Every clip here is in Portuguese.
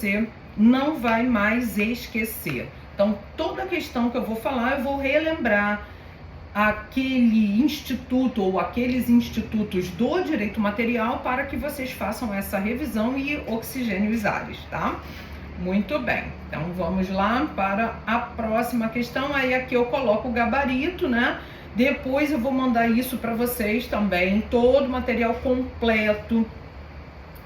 você não vai mais esquecer. Então, toda a questão que eu vou falar, eu vou relembrar aquele instituto ou aqueles institutos do direito material para que vocês façam essa revisão e oxigenem os ares, tá? Muito bem, então vamos lá para a próxima questão. Aí aqui eu coloco o gabarito, né? Depois eu vou mandar isso para vocês também, todo o material completo.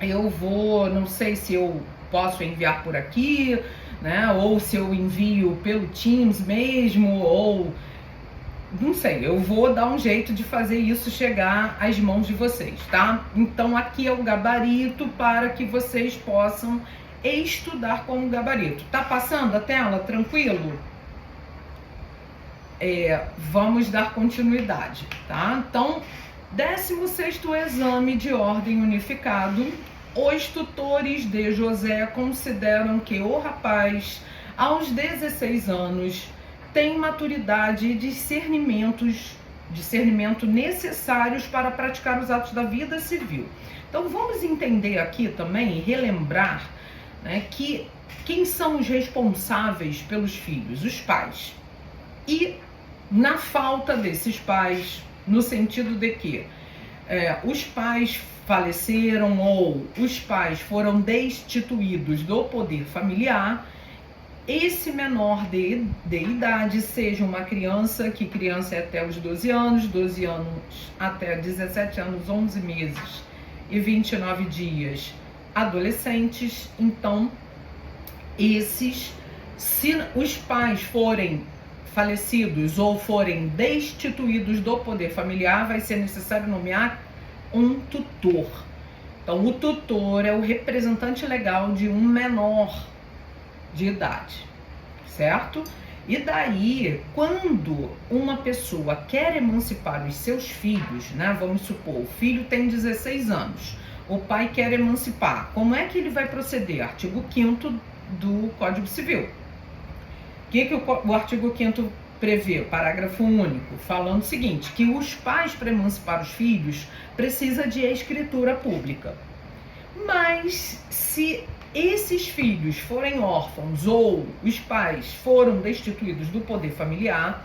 Eu vou, não sei se eu posso enviar por aqui, né? Ou se eu envio pelo Teams mesmo, ou não sei, eu vou dar um jeito de fazer isso chegar às mãos de vocês, tá? Então aqui é o gabarito para que vocês possam estudar com o gabarito. Tá passando a tela? Tranquilo? Vamos dar continuidade, tá? Então, 16º exame de ordem unificado. Os tutores de José consideram que o rapaz, aos 16 anos, tem maturidade e discernimento necessários para praticar os atos da vida civil. Então vamos entender aqui também e relembrar, né, que quem são os responsáveis pelos filhos? Os pais. E na falta desses pais, no sentido de que os pais faleceram ou os pais foram destituídos do poder familiar, esse menor de idade, seja uma criança, que criança é até os 12 anos até 17 anos, 11 meses e 29 dias, adolescentes. Então, esses, se os pais forem falecidos ou forem destituídos do poder familiar, vai ser necessário nomear um tutor. Então, o tutor é o representante legal de um menor de idade, certo? E daí, quando uma pessoa quer emancipar os seus filhos, né? Vamos supor, o filho tem 16 anos, o pai quer emancipar. Como é que ele vai proceder? Artigo 5º do Código Civil. O que o artigo 5º prevê? Parágrafo único, falando o seguinte, que os pais, para emancipar os filhos, precisam de escritura pública. Mas, se esses filhos forem órfãos ou os pais foram destituídos do poder familiar,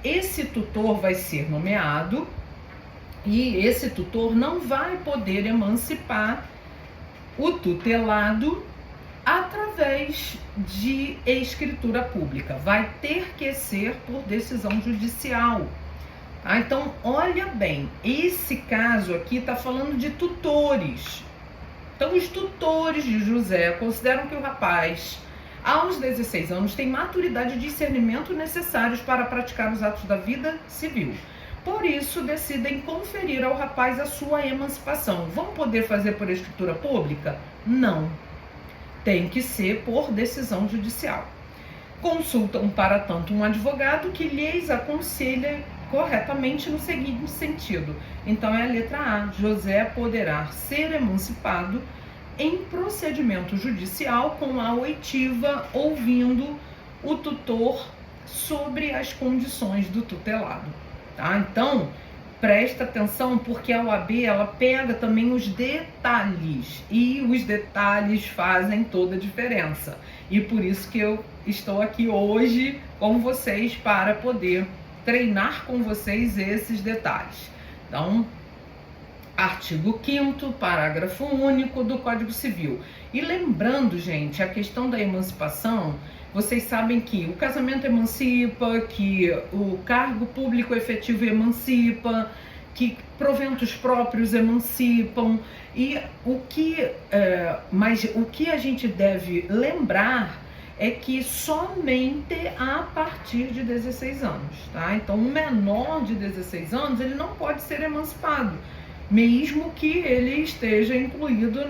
esse tutor vai ser nomeado e esse tutor não vai poder emancipar o tutelado através de escritura pública. Vai ter que ser por decisão judicial. Então, olha bem, esse caso aqui está falando de tutores. Então, os tutores de José consideram que o rapaz, aos 16 anos, tem maturidade e discernimento necessários para praticar os atos da vida civil. Por isso, decidem conferir ao rapaz a sua emancipação. Vão poder fazer por escritura pública? Não. Tem que ser por decisão judicial. Consultam, para tanto, um advogado que lhes aconselha corretamente no seguinte sentido. Então é a letra A. José poderá ser emancipado em procedimento judicial com a oitiva, ouvindo o tutor sobre as condições do tutelado. Tá? Então, presta atenção, porque a OAB ela pega também os detalhes, e os detalhes fazem toda a diferença. E por isso que eu estou aqui hoje com vocês para poder treinar com vocês esses detalhes. Então, artigo 5º, parágrafo único do Código Civil. E lembrando, gente, a questão da emancipação, vocês sabem que o casamento emancipa, que o cargo público efetivo emancipa, que proventos próprios emancipam, e mas o que a gente deve lembrar é que somente a partir de 16 anos, tá? Então, um menor de 16 anos, ele não pode ser emancipado, mesmo que ele esteja incluído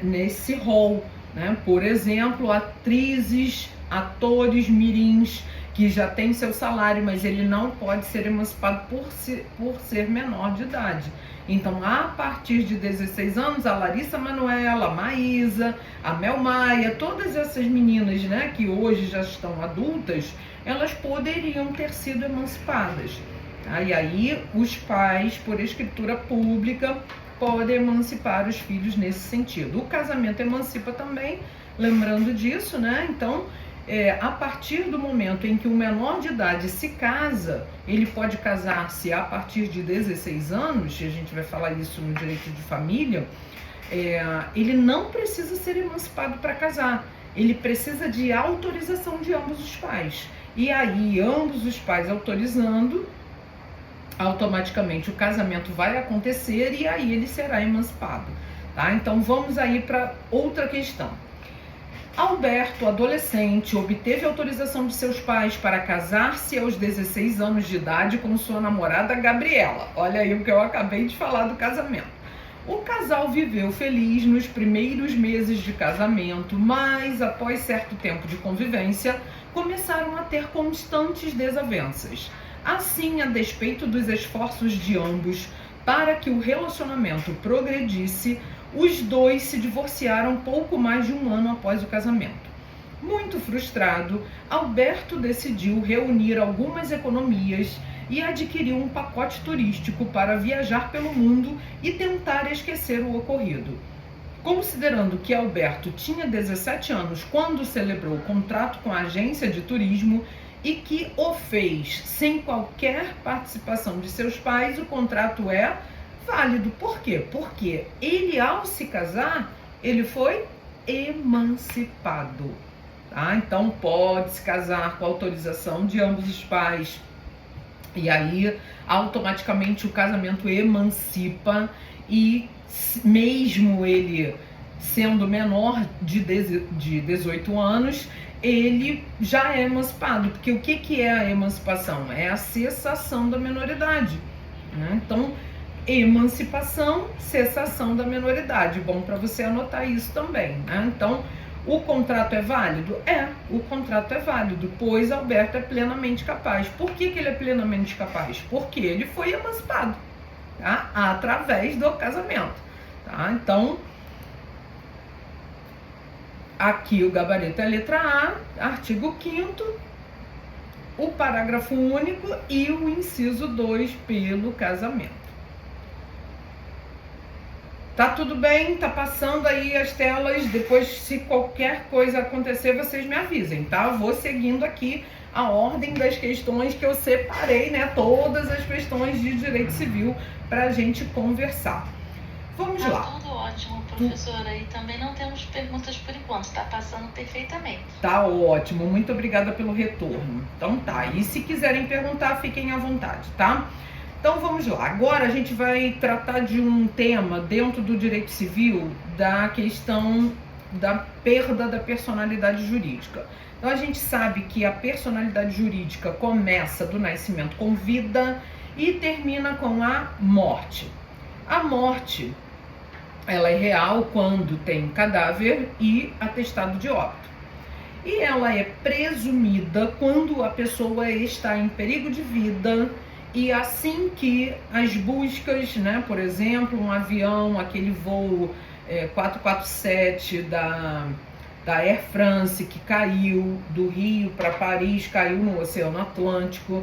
nesse rol, né? Por exemplo, atrizes, atores mirins, que já tem seu salário, mas ele não pode ser emancipado por ser menor de idade. Então, a partir de 16 anos, a Larissa Manoela, a Maísa, a Mel Maia, todas essas meninas, né, que hoje já estão adultas, elas poderiam ter sido emancipadas. E aí, os pais, por escritura pública, pode emancipar os filhos nesse sentido. O casamento emancipa também, lembrando disso, né? Então, a partir do momento em que o menor de idade se casa, ele pode casar-se a partir de 16 anos, e a gente vai falar isso no direito de família, ele não precisa ser emancipado para casar, ele precisa de autorização de ambos os pais. E aí, ambos os pais autorizando, automaticamente o casamento vai acontecer e aí ele será emancipado, tá? Então vamos aí para outra questão. Alberto, adolescente, obteve autorização de seus pais para casar-se aos 16 anos de idade com sua namorada Gabriela. Olha aí o que eu acabei de falar do casamento. O casal viveu feliz nos primeiros meses de casamento, mas após certo tempo de convivência, começaram a ter constantes desavenças. Assim, a despeito dos esforços de ambos para que o relacionamento progredisse, os dois se divorciaram pouco mais de um ano após o casamento. Muito frustrado, Alberto decidiu reunir algumas economias e adquiriu um pacote turístico para viajar pelo mundo e tentar esquecer o ocorrido. Considerando que Alberto tinha 17 anos quando celebrou o contrato com a agência de turismo e que o fez sem qualquer participação de seus pais, o contrato é válido. Por quê? Porque ele, ao se casar, ele foi emancipado, tá? Então pode se casar com a autorização de ambos os pais e aí automaticamente o casamento emancipa, e mesmo ele sendo menor de 18 anos, ele já é emancipado, porque o que é a emancipação? É a cessação da menoridade, né? Então, emancipação, cessação da menoridade. Bom para você anotar isso também, né? Então, o contrato é válido? O contrato é válido, pois Alberto é plenamente capaz. Por que ele é plenamente capaz? Porque ele foi emancipado, tá? Através do casamento, tá? Então, aqui o gabarito é a letra A, artigo 5º, o parágrafo único e o inciso 2 pelo casamento. Tá tudo bem? Tá passando aí as telas. Depois, se qualquer coisa acontecer, vocês me avisem, tá? Eu vou seguindo aqui a ordem das questões que eu separei, né? Todas as questões de direito civil pra gente conversar. Vamos lá. Tá tudo ótimo, professora. E também não temos perguntas por enquanto, tá passando perfeitamente. Tá ótimo, muito obrigada pelo retorno. Então tá, e se quiserem perguntar, fiquem à vontade, tá? Então vamos lá, agora a gente vai tratar de um tema dentro do direito civil, da questão da perda da personalidade jurídica. Então a gente sabe que a personalidade jurídica começa do nascimento com vida e termina com a morte. A morte, ela é real quando tem cadáver e atestado de óbito. E ela é presumida quando a pessoa está em perigo de vida e assim que as buscas, né, por exemplo, um avião, aquele voo 447 da Air France que caiu do Rio para Paris, caiu no Oceano Atlântico,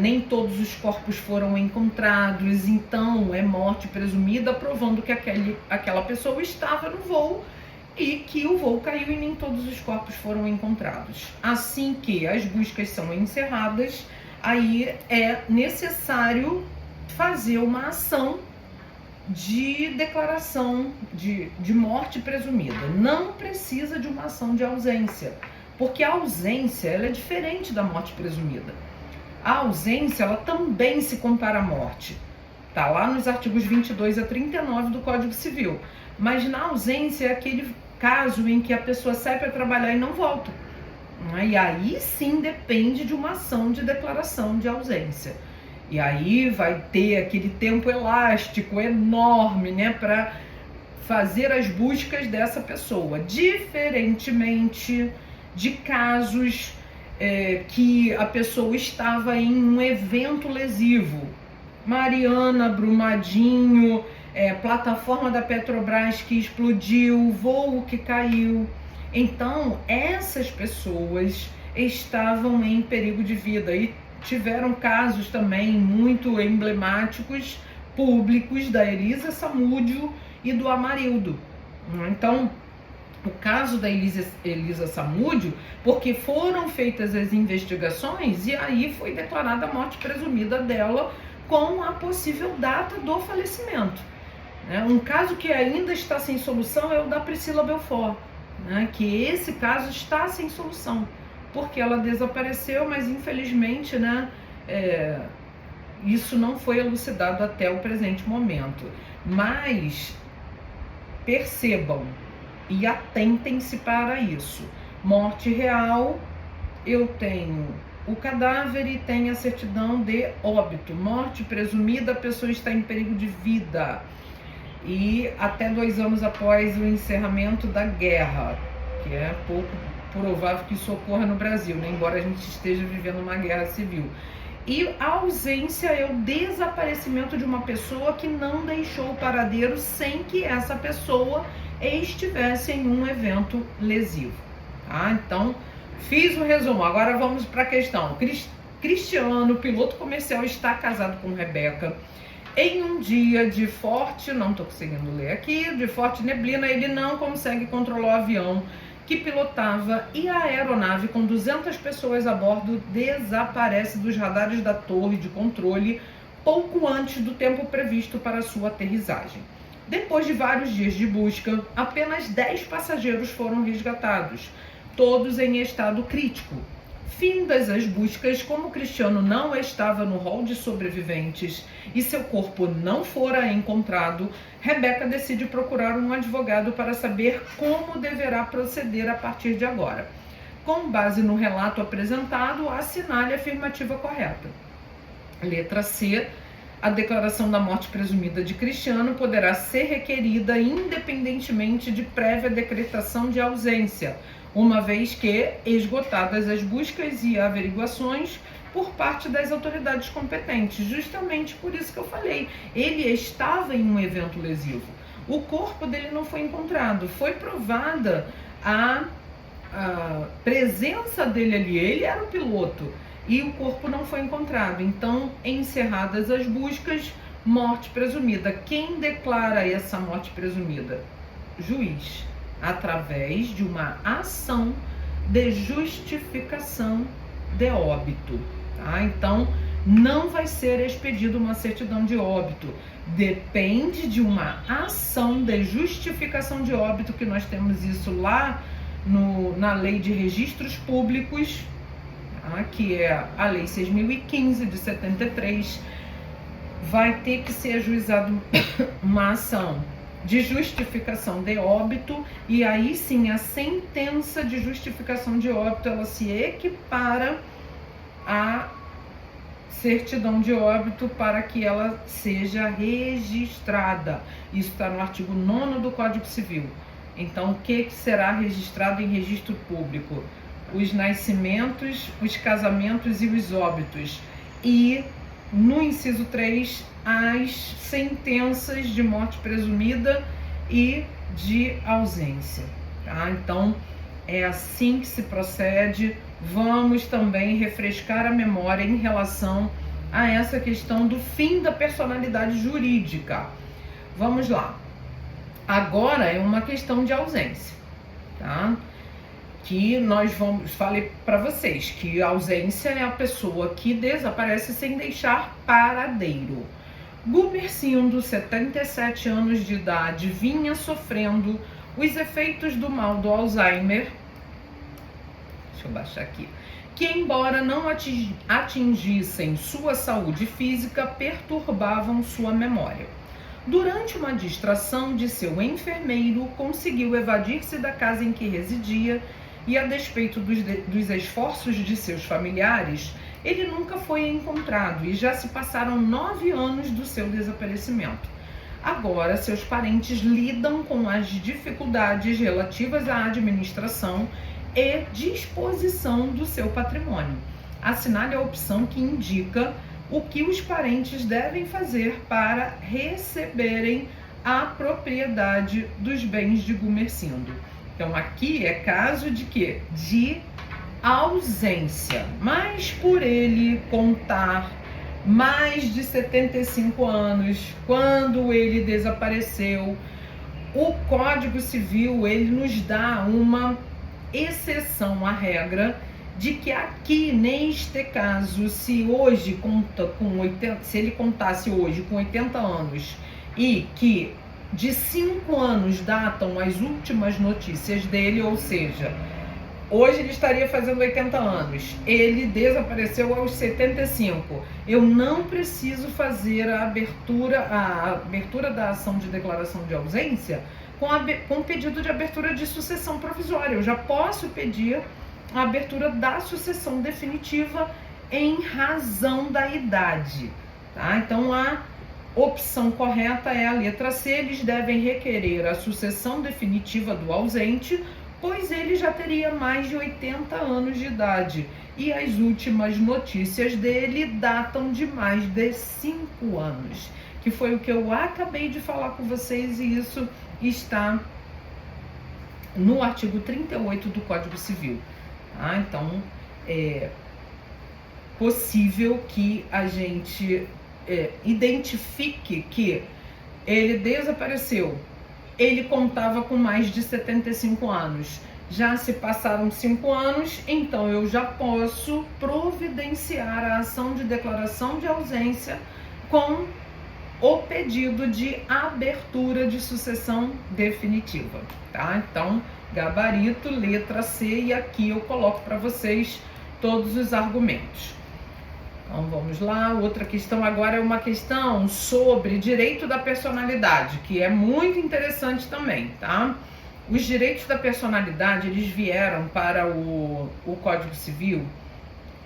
nem todos os corpos foram encontrados, então é morte presumida, provando que aquela pessoa estava no voo e que o voo caiu e nem todos os corpos foram encontrados. Assim que as buscas são encerradas, aí é necessário fazer uma ação de declaração de morte presumida. Não precisa de uma ação de ausência, porque a ausência ela é diferente da morte presumida. A ausência ela também se compara à morte. Tá lá nos artigos 22 a 39 do Código Civil. Mas na ausência é aquele caso em que a pessoa sai para trabalhar e não volta. E aí sim depende de uma ação de declaração de ausência. E aí vai ter aquele tempo elástico enorme, né, para fazer as buscas dessa pessoa. Diferentemente de casos que a pessoa estava em um evento lesivo. Mariana, Brumadinho, plataforma da Petrobras que explodiu, voo que caiu. Então, essas pessoas estavam em perigo de vida e tiveram casos também muito emblemáticos públicos da Elisa Samúdio e do Amarildo. Então, o caso da Elisa Samúdio, porque foram feitas as investigações e aí foi declarada a morte presumida dela com a possível data do falecimento. Um caso que ainda está sem solução é o da Priscila Belfort, que esse caso está sem solução, porque ela desapareceu, mas infelizmente, isso não foi elucidado até o presente momento. Mas percebam e atentem-se para isso. Morte real, eu tenho o cadáver e tenho a certidão de óbito. Morte presumida, a pessoa está em perigo de vida. E até 2 anos após o encerramento da guerra, que é pouco provável que isso ocorra no Brasil, embora a gente esteja vivendo uma guerra civil. E a ausência é o desaparecimento de uma pessoa que não deixou o paradeiro sem que essa pessoa estivesse em um evento lesivo. Então, fiz o resumo. Agora vamos para a questão. Cristiano, piloto comercial, está casado com Rebeca. Em um dia de forte, não estou conseguindo ler aqui, de forte neblina, ele não consegue controlar o avião que pilotava e a aeronave com 200 pessoas a bordo desaparece dos radares da torre de controle pouco antes do tempo previsto para sua aterrissagem. Depois de vários dias de busca, apenas 10 passageiros foram resgatados, todos em estado crítico. Findas as buscas, como Cristiano não estava no rol de sobreviventes e seu corpo não fora encontrado, Rebeca decide procurar um advogado para saber como deverá proceder a partir de agora. Com base no relato apresentado, assinale a afirmativa correta. Letra C. A declaração da morte presumida de Cristiano poderá ser requerida independentemente de prévia decretação de ausência, uma vez que esgotadas as buscas e averiguações por parte das autoridades competentes. Justamente por isso que eu falei, ele estava em um evento lesivo. O corpo dele não foi encontrado, foi provada a presença dele ali, ele era o piloto, e o corpo não foi encontrado. Então, encerradas as buscas, morte presumida. Quem declara essa morte presumida? Juiz, através de uma ação de justificação de óbito. Então, não vai ser expedida uma certidão de óbito. Depende de uma ação de justificação de óbito, que nós temos isso lá na Lei de Registros Públicos, que é a Lei 6.015 de 73. Vai ter que ser ajuizada uma ação de justificação de óbito, e aí sim a sentença de justificação de óbito ela se equipara à certidão de óbito para que ela seja registrada. Isso está no artigo 9º do Código Civil. Então, o que será registrado em registro público? Os nascimentos, os casamentos e os óbitos. E no inciso 3, as sentenças de morte presumida e de ausência. Então, é assim que se procede. Vamos também refrescar a memória em relação a essa questão do fim da personalidade jurídica. Vamos lá. Agora é uma questão de ausência, que falei para vocês que a ausência é a pessoa que desaparece sem deixar paradeiro. Gumercindo, 77 anos de idade, vinha sofrendo os efeitos do mal do Alzheimer, deixa eu baixar aqui, que embora não atingissem sua saúde física, perturbavam sua memória. Durante uma distração de seu enfermeiro, conseguiu evadir-se da casa em que residia e, a despeito dos esforços de seus familiares, ele nunca foi encontrado e já se passaram 9 anos do seu desaparecimento. Agora, seus parentes lidam com as dificuldades relativas à administração e disposição do seu patrimônio. Assinale a opção que indica o que os parentes devem fazer para receberem a propriedade dos bens de Gumercindo. Então, aqui é caso de quê? De ausência. Mas por ele contar mais de 75 anos, quando ele desapareceu, o Código Civil ele nos dá uma exceção à regra de que aqui, neste caso, se hoje conta com 80, se ele contasse hoje com 80 anos e que de 5 anos datam as últimas notícias dele, ou seja, hoje ele estaria fazendo 80 anos, ele desapareceu aos 75. Eu não preciso fazer a abertura da ação de declaração de ausência com pedido de abertura de sucessão provisória. Eu já posso pedir a abertura da sucessão definitiva em razão da idade. Tá? Então a opção correta é a letra C, eles devem requerer a sucessão definitiva do ausente, pois ele já teria mais de 80 anos de idade e as últimas notícias dele datam de mais de 5 anos, que foi o que eu acabei de falar com vocês, e isso está no artigo 38 do Código Civil. Tá? Então, é possível que a gente identifique que ele desapareceu, ele contava com mais de 75 anos, já se passaram 5 anos, então eu já posso providenciar a ação de declaração de ausência com o pedido de abertura de sucessão definitiva, tá? Então, gabarito, letra C, e aqui eu coloco para vocês todos os argumentos. Então vamos lá, outra questão agora é uma questão sobre direito da personalidade, que é muito interessante também, tá? Os direitos da personalidade, eles vieram para o Código Civil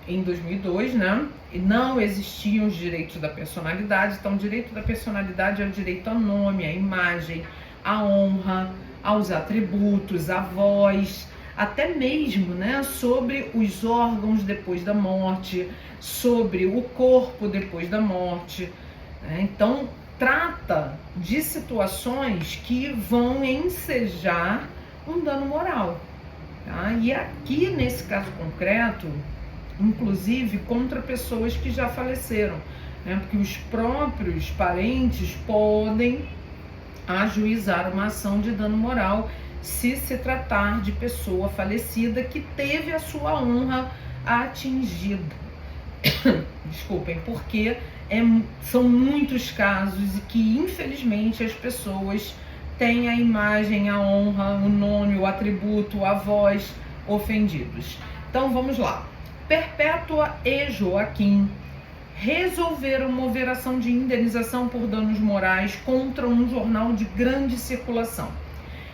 em 2002, né? E não existiam os direitos da personalidade. Então, o direito da personalidade é o direito ao nome, à imagem, à honra, aos atributos, à voz, até mesmo, né, sobre os órgãos depois da morte, sobre o corpo depois da morte, né? Então, trata de situações que vão ensejar um dano moral, tá? E aqui, nesse caso concreto, inclusive contra pessoas que já faleceram, né? Porque os próprios parentes podem ajuizar uma ação de dano moral se tratar de pessoa falecida que teve a sua honra atingida. Desculpem, porque são muitos casos e que, infelizmente, as pessoas têm a imagem, a honra, o nome, o atributo, a voz ofendidos. Então, vamos lá. Perpétua e Joaquim resolveram mover ação de indenização por danos morais contra um jornal de grande circulação.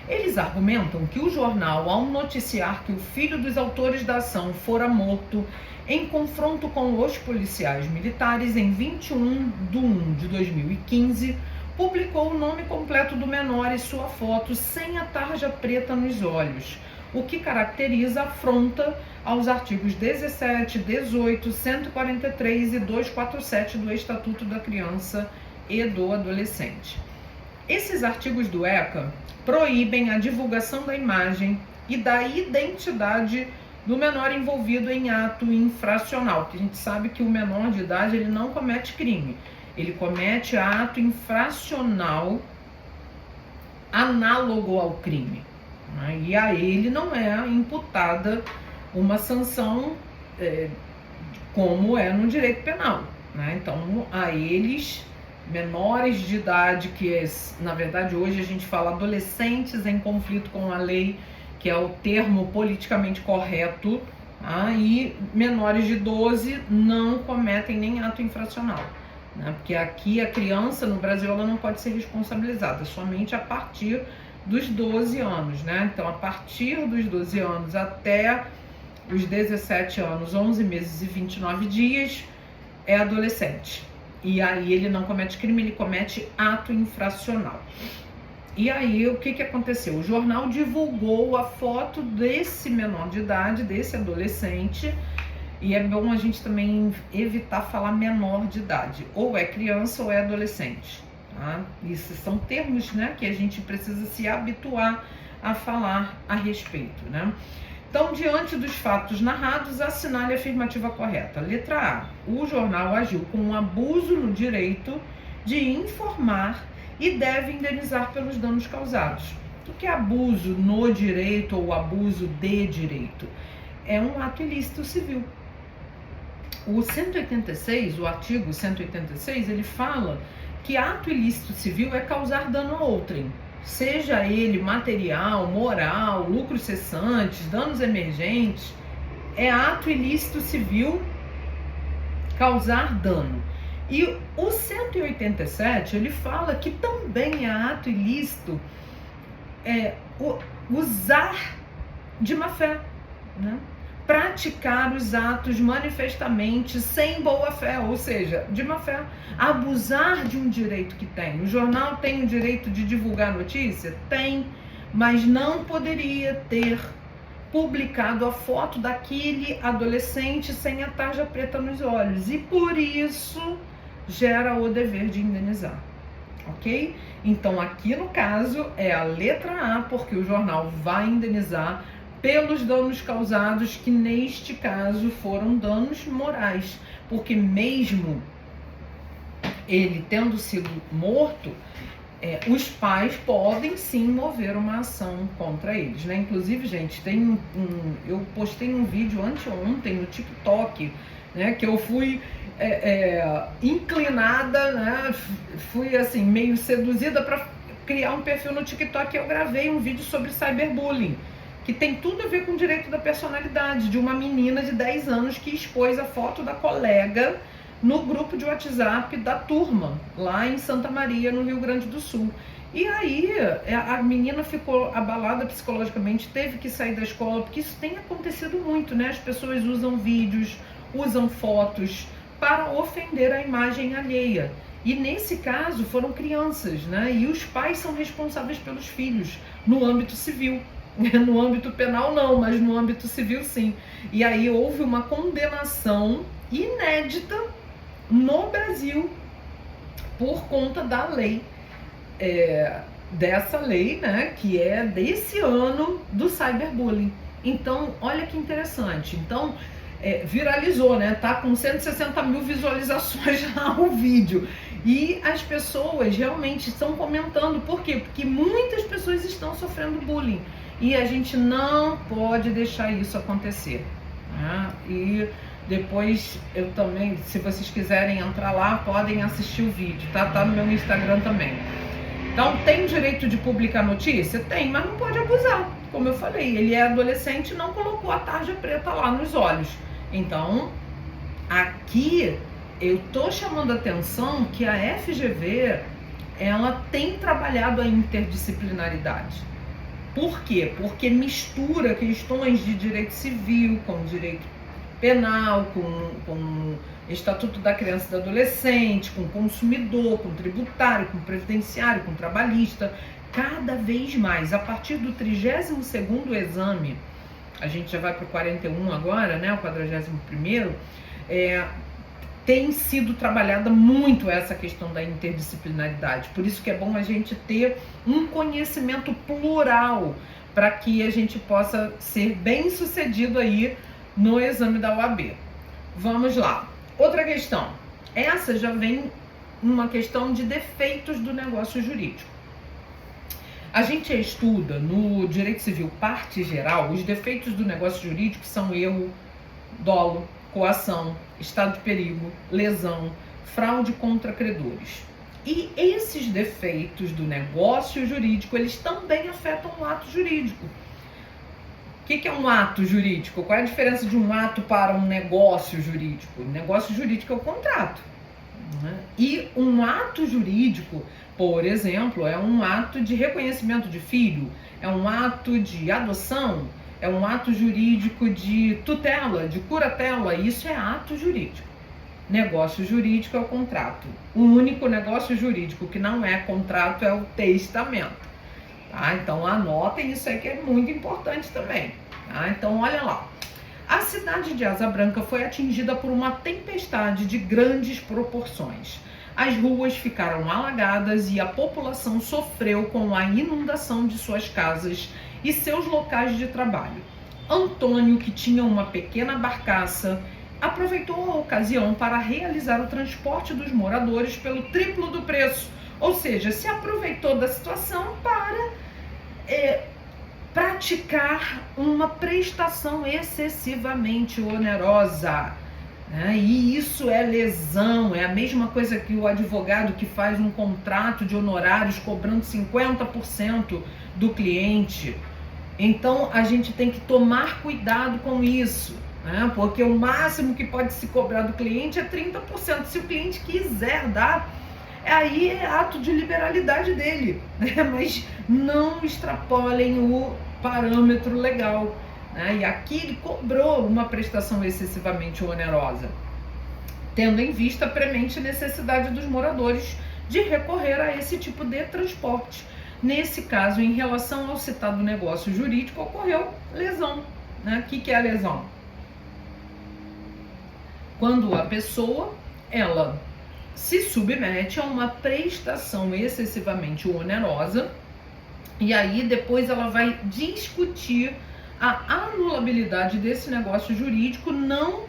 Eles argumentam que o jornal, ao noticiar que o filho dos autores da ação fora morto em confronto com os policiais militares em 21/1/2015, publicou o nome completo do menor e sua foto sem a tarja preta nos olhos, o que caracteriza a afronta aos artigos 17, 18, 143 e 247 do Estatuto da Criança e do Adolescente. Esses artigos do ECA proíbem a divulgação da imagem e da identidade do menor envolvido em ato infracional, porque a gente sabe que o menor de idade ele não comete crime, ele comete ato infracional análogo ao crime, né? E a ele não é imputada uma sanção como é no direito penal, né? Então, a eles, menores de idade, que na verdade hoje a gente fala adolescentes em conflito com a lei, que é o termo politicamente correto, tá? E menores de 12 não cometem nem ato infracional, né? Porque aqui a criança no Brasil ela não pode ser responsabilizada somente a partir dos 12 anos, né? Então, a partir dos 12 anos até os 17 anos, 11 meses e 29 dias, é adolescente. E aí ele não comete crime, ele comete ato infracional. E aí o que aconteceu? O jornal divulgou a foto desse menor de idade, desse adolescente, e é bom a gente também evitar falar menor de idade, ou é criança ou é adolescente, tá? Isso são termos, né, que a gente precisa se habituar a falar a respeito, né? Então, diante dos fatos narrados, assinale a afirmativa correta. Letra A. O jornal agiu com um abuso no direito de informar e deve indenizar pelos danos causados. O que é abuso no direito ou abuso de direito? É um ato ilícito civil. O 186, o artigo 186, ele fala que ato ilícito civil é causar dano a outrem, seja ele material, moral, lucros cessantes, danos emergentes. É ato ilícito civil causar dano. E o 187, ele fala que também é ato ilícito usar de má fé, né? Praticar os atos manifestamente sem boa fé, ou seja, de má fé, abusar de um direito que tem. O jornal tem o direito de divulgar notícia? Tem, mas não poderia ter publicado a foto daquele adolescente sem a tarja preta nos olhos, e por isso gera o dever de indenizar, ok? Então aqui no caso é a letra A, porque o jornal vai indenizar pelos danos causados, que neste caso foram danos morais, porque mesmo ele tendo sido morto, os pais podem sim mover uma ação contra eles, né? Inclusive, gente, eu postei um vídeo anteontem no TikTok, né, que eu fui inclinada, né, fui assim meio seduzida para criar um perfil no TikTok. Eu gravei um vídeo sobre cyberbullying, que tem tudo a ver com o direito da personalidade, de uma menina de 10 anos que expôs a foto da colega no grupo de WhatsApp da turma, lá em Santa Maria, no Rio Grande do Sul. E aí a menina ficou abalada psicologicamente, teve que sair da escola, porque isso tem acontecido muito, né? As pessoas usam vídeos, usam fotos para ofender a imagem alheia. E nesse caso foram crianças, né? E os pais são responsáveis pelos filhos no âmbito civil. No âmbito penal não, mas no âmbito civil sim. E aí houve uma condenação inédita no Brasil por conta da lei, dessa lei, né, que é desse ano, do cyberbullying. Então, olha que interessante. Então, viralizou, né? Tá com 160 mil visualizações lá o vídeo. E as pessoas realmente estão comentando. Por quê? Porque muitas pessoas estão sofrendo bullying. E a gente não pode deixar isso acontecer, né? E depois eu também, se vocês quiserem entrar lá, podem assistir o vídeo, tá? Tá no meu Instagram também. Então, tem direito de publicar notícia? Tem, mas não pode abusar. Como eu falei, ele é adolescente e não colocou a tarja preta lá nos olhos. Então, aqui eu tô chamando a atenção que a FGV, ela tem trabalhado a interdisciplinaridade. Por quê? Porque mistura questões de direito civil com direito penal, com Estatuto da Criança e do Adolescente, com consumidor, com tributário, com previdenciário, com trabalhista. Cada vez mais, a partir do 32º exame, a gente já vai para o 41 agora, né, o 41º, tem sido trabalhada muito essa questão da interdisciplinaridade. Por isso que é bom a gente ter um conhecimento plural para que a gente possa ser bem sucedido aí no exame da OAB. Vamos lá. Outra questão. Essa já vem uma questão de defeitos do negócio jurídico. A gente estuda no direito civil parte geral, os defeitos do negócio jurídico são erro, dolo, coação, estado de perigo, lesão, fraude contra credores. E esses defeitos do negócio jurídico, eles também afetam o ato jurídico. O que é um ato jurídico? Qual é a diferença de um ato para um negócio jurídico? O negócio jurídico é o contrato, né? E um ato jurídico, por exemplo, é um ato de reconhecimento de filho, é um ato de adoção, é um ato jurídico de tutela, de curatela. Isso é ato jurídico. Negócio jurídico é o contrato. O único negócio jurídico que não é contrato é o testamento. Tá? Então anotem isso aí, que é muito importante também. Tá? Então olha lá. A cidade de Asa Branca foi atingida por uma tempestade de grandes proporções. As ruas ficaram alagadas e a população sofreu com a inundação de suas casas e seus locais de trabalho. Antônio, que tinha uma pequena barcaça, aproveitou a ocasião para realizar o transporte dos moradores pelo triplo do preço. Ou seja, se aproveitou da situação para praticar uma prestação excessivamente onerosa. E isso é lesão, é a mesma coisa que o advogado que faz um contrato de honorários cobrando 50% do cliente. Então a gente tem que tomar cuidado com isso, porque o máximo que pode se cobrar do cliente é 30%. Se o cliente quiser dar, aí é ato de liberalidade dele, mas não extrapolem o parâmetro legal. E aqui ele cobrou uma prestação excessivamente onerosa, tendo em vista a premente necessidade dos moradores de recorrer a esse tipo de transporte. Nesse caso, em relação ao citado negócio jurídico, ocorreu lesão. O que é a lesão? Quando a pessoa, ela se submete a uma prestação excessivamente onerosa, e aí depois ela vai discutir a anulabilidade desse negócio jurídico, não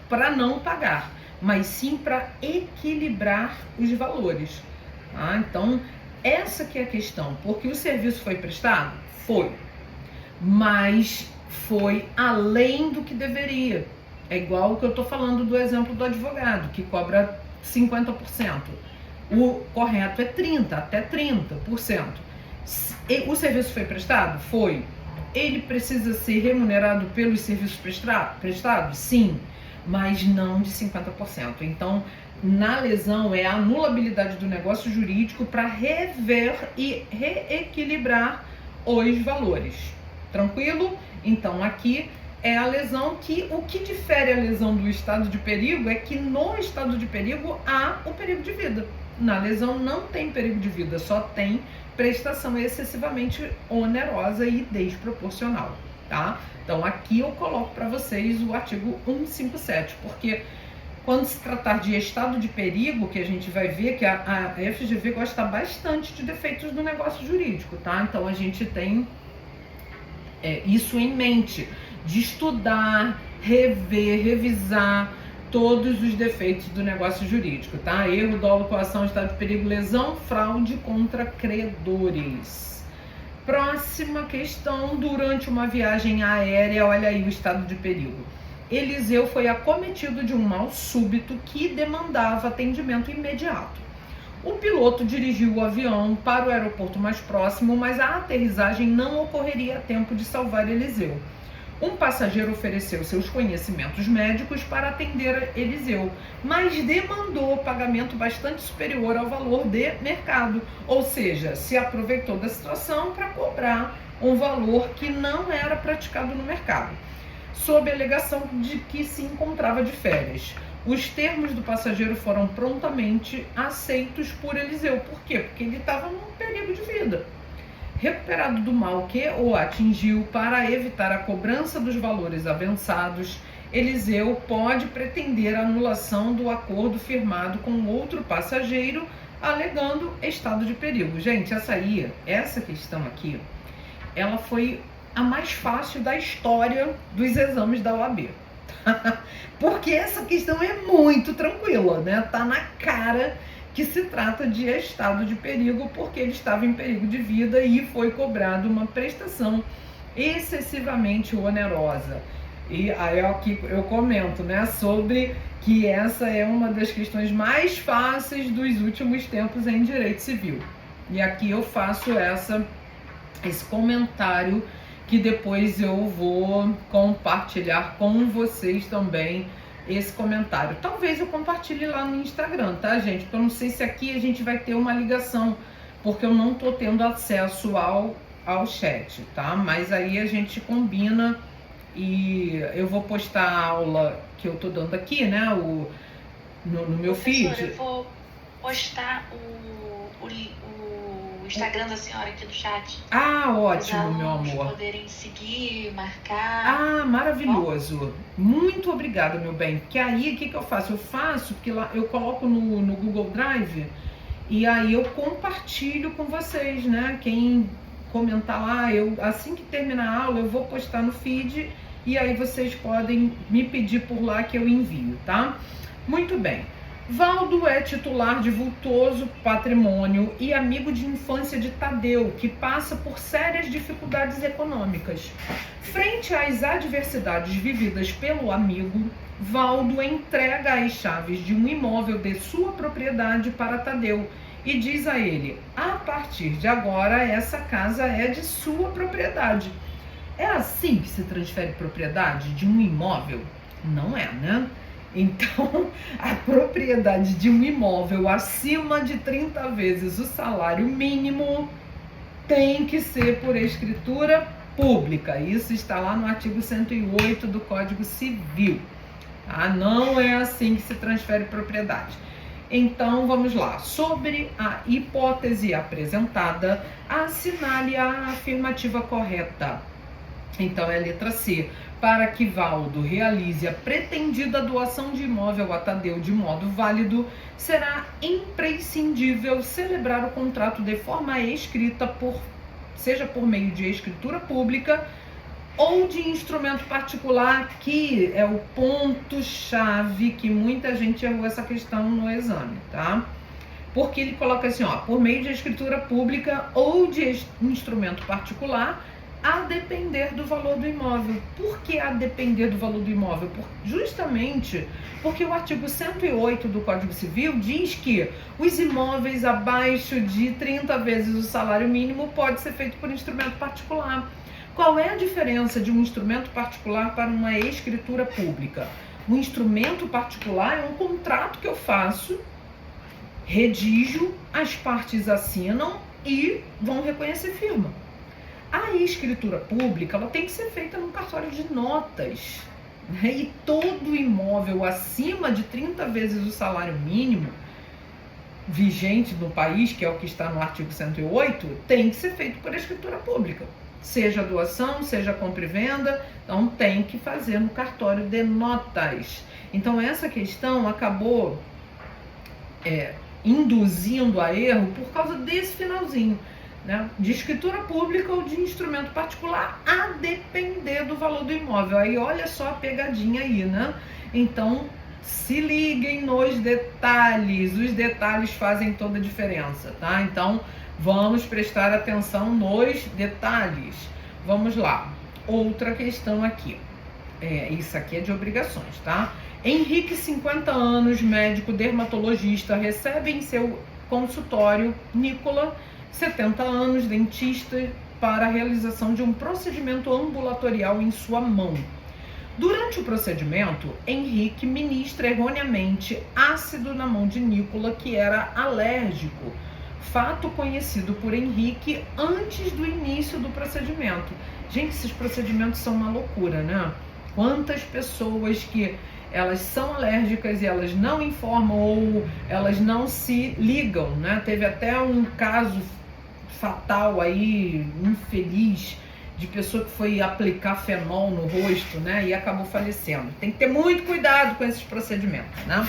para não pagar, mas sim para equilibrar os valores. Então, essa que é a questão, porque o serviço foi prestado? Foi, mas foi além do que deveria. É igual o que eu estou falando do exemplo do advogado, que cobra 50%. O correto é 30%, até 30%. O serviço foi prestado? Foi. Ele precisa ser remunerado pelos serviços prestados? Sim, mas não de 50%. Então, na lesão é a anulabilidade do negócio jurídico para rever e reequilibrar os valores. Tranquilo? Então, aqui é a lesão que o que difere a lesão do estado de perigo é que no estado de perigo há o perigo de vida. Na lesão não tem perigo de vida, só tem prestação excessivamente onerosa e desproporcional, tá? Então aqui eu coloco para vocês o artigo 157, porque quando se tratar de estado de perigo, que a gente vai ver que a FGV gosta bastante de defeitos do negócio jurídico, tá? Então a gente tem isso em mente, de estudar, rever, revisar todos os defeitos do negócio jurídico, tá? Erro, dolo, coação, estado de perigo, lesão, fraude contra credores. Próxima questão, durante uma viagem aérea, olha aí o estado de perigo. Eliseu foi acometido de um mal súbito que demandava atendimento imediato. O piloto dirigiu o avião para o aeroporto mais próximo, mas a aterrissagem não ocorreria a tempo de salvar Eliseu. Um passageiro ofereceu seus conhecimentos médicos para atender Eliseu, mas demandou pagamento bastante superior ao valor de mercado, ou seja, se aproveitou da situação para cobrar um valor que não era praticado no mercado, sob a alegação de que se encontrava de férias. Os termos do passageiro foram prontamente aceitos por Eliseu. Por quê? Porque ele estava num perigo de vida. Recuperado do mal que o atingiu, para evitar a cobrança dos valores avançados, Eliseu pode pretender a anulação do acordo firmado com outro passageiro, alegando estado de perigo. Gente, essa questão aqui, ela foi a mais fácil da história dos exames da OAB. Porque essa questão é muito tranquila, né? Tá na cara que se trata de estado de perigo, porque ele estava em perigo de vida e foi cobrado uma prestação excessivamente onerosa. E aí aqui eu comento, né, sobre que essa é uma das questões mais fáceis dos últimos tempos em direito civil. E aqui eu faço esse comentário que depois eu vou compartilhar com vocês também esse comentário. Talvez eu compartilhe lá no Instagram, tá, gente? Porque eu não sei se aqui a gente vai ter uma ligação, porque eu não tô tendo acesso ao chat, tá? Mas aí a gente combina e eu vou postar a aula que eu tô dando aqui, né? No meu feed. Eu vou postar o Instagram da senhora aqui no chat. Ah, ótimo, meu amor. Poderem seguir, marcar. Ah, maravilhoso. Bom. Muito obrigada, meu bem. Porque aí, o que eu faço? Porque lá eu coloco no Google Drive e aí eu compartilho com vocês, né? Quem comentar lá, assim que terminar a aula eu vou postar no feed e aí vocês podem me pedir por lá que eu envio, tá? Muito bem. Valdo é titular de vultoso patrimônio e amigo de infância de Tadeu, que passa por sérias dificuldades econômicas. Frente às adversidades vividas pelo amigo, Valdo entrega as chaves de um imóvel de sua propriedade para Tadeu e diz a ele: a partir de agora essa casa é de sua propriedade. É assim que se transfere propriedade de um imóvel? Não é, né? Então, a propriedade de um imóvel acima de 30 vezes o salário mínimo tem que ser por escritura pública. Isso está lá no artigo 108 do Código Civil. Tá? Não é assim que se transfere propriedade. Então, vamos lá. Sobre a hipótese apresentada, assinale a afirmativa correta. Então, é a letra C. Para que Valdo realize a pretendida doação de imóvel a Tadeu de modo válido, será imprescindível celebrar o contrato de forma escrita, seja por meio de escritura pública ou de instrumento particular, que é o ponto-chave que muita gente errou essa questão no exame, tá? Porque ele coloca assim, ó, por meio de escritura pública ou de instrumento particular, a depender do valor do imóvel. Por que a depender do valor do imóvel? Justamente porque o artigo 108 do Código Civil diz que os imóveis abaixo de 30 vezes o salário mínimo pode ser feito por instrumento particular. Qual é a diferença de um instrumento particular para uma escritura pública? Um instrumento particular é um contrato que eu faço, redijo, as partes assinam e vão reconhecer firma. A escritura pública, ela tem que ser feita num cartório de notas, né? E todo imóvel acima de 30 vezes o salário mínimo vigente no país, que é o que está no artigo 108, tem que ser feito por escritura pública. Seja doação, seja compra e venda, então tem que fazer no cartório de notas. Então essa questão acabou induzindo a erro por causa desse finalzinho, né? De escritura pública ou de instrumento particular, a depender do valor do imóvel. Aí olha só a pegadinha aí, né? Então se liguem nos detalhes, os detalhes fazem toda a diferença, tá? Então vamos prestar atenção nos detalhes. Vamos lá. Outra questão aqui. Isso aqui é de obrigações, tá? Henrique, 50 anos, médico dermatologista, recebe em seu consultório Nicola, 70 anos, dentista, para a realização de um procedimento ambulatorial em sua mão. Durante o procedimento, Henrique ministra erroneamente ácido na mão de Nicola, que era alérgico, fato conhecido por Henrique antes do início do procedimento. Gente, esses procedimentos são uma loucura, né? Quantas pessoas que elas são alérgicas e elas não informam ou elas não se ligam, né? Teve até um caso fatal aí, infeliz, de pessoa que foi aplicar fenol no rosto, né? E acabou falecendo. Tem que ter muito cuidado com esses procedimentos, né?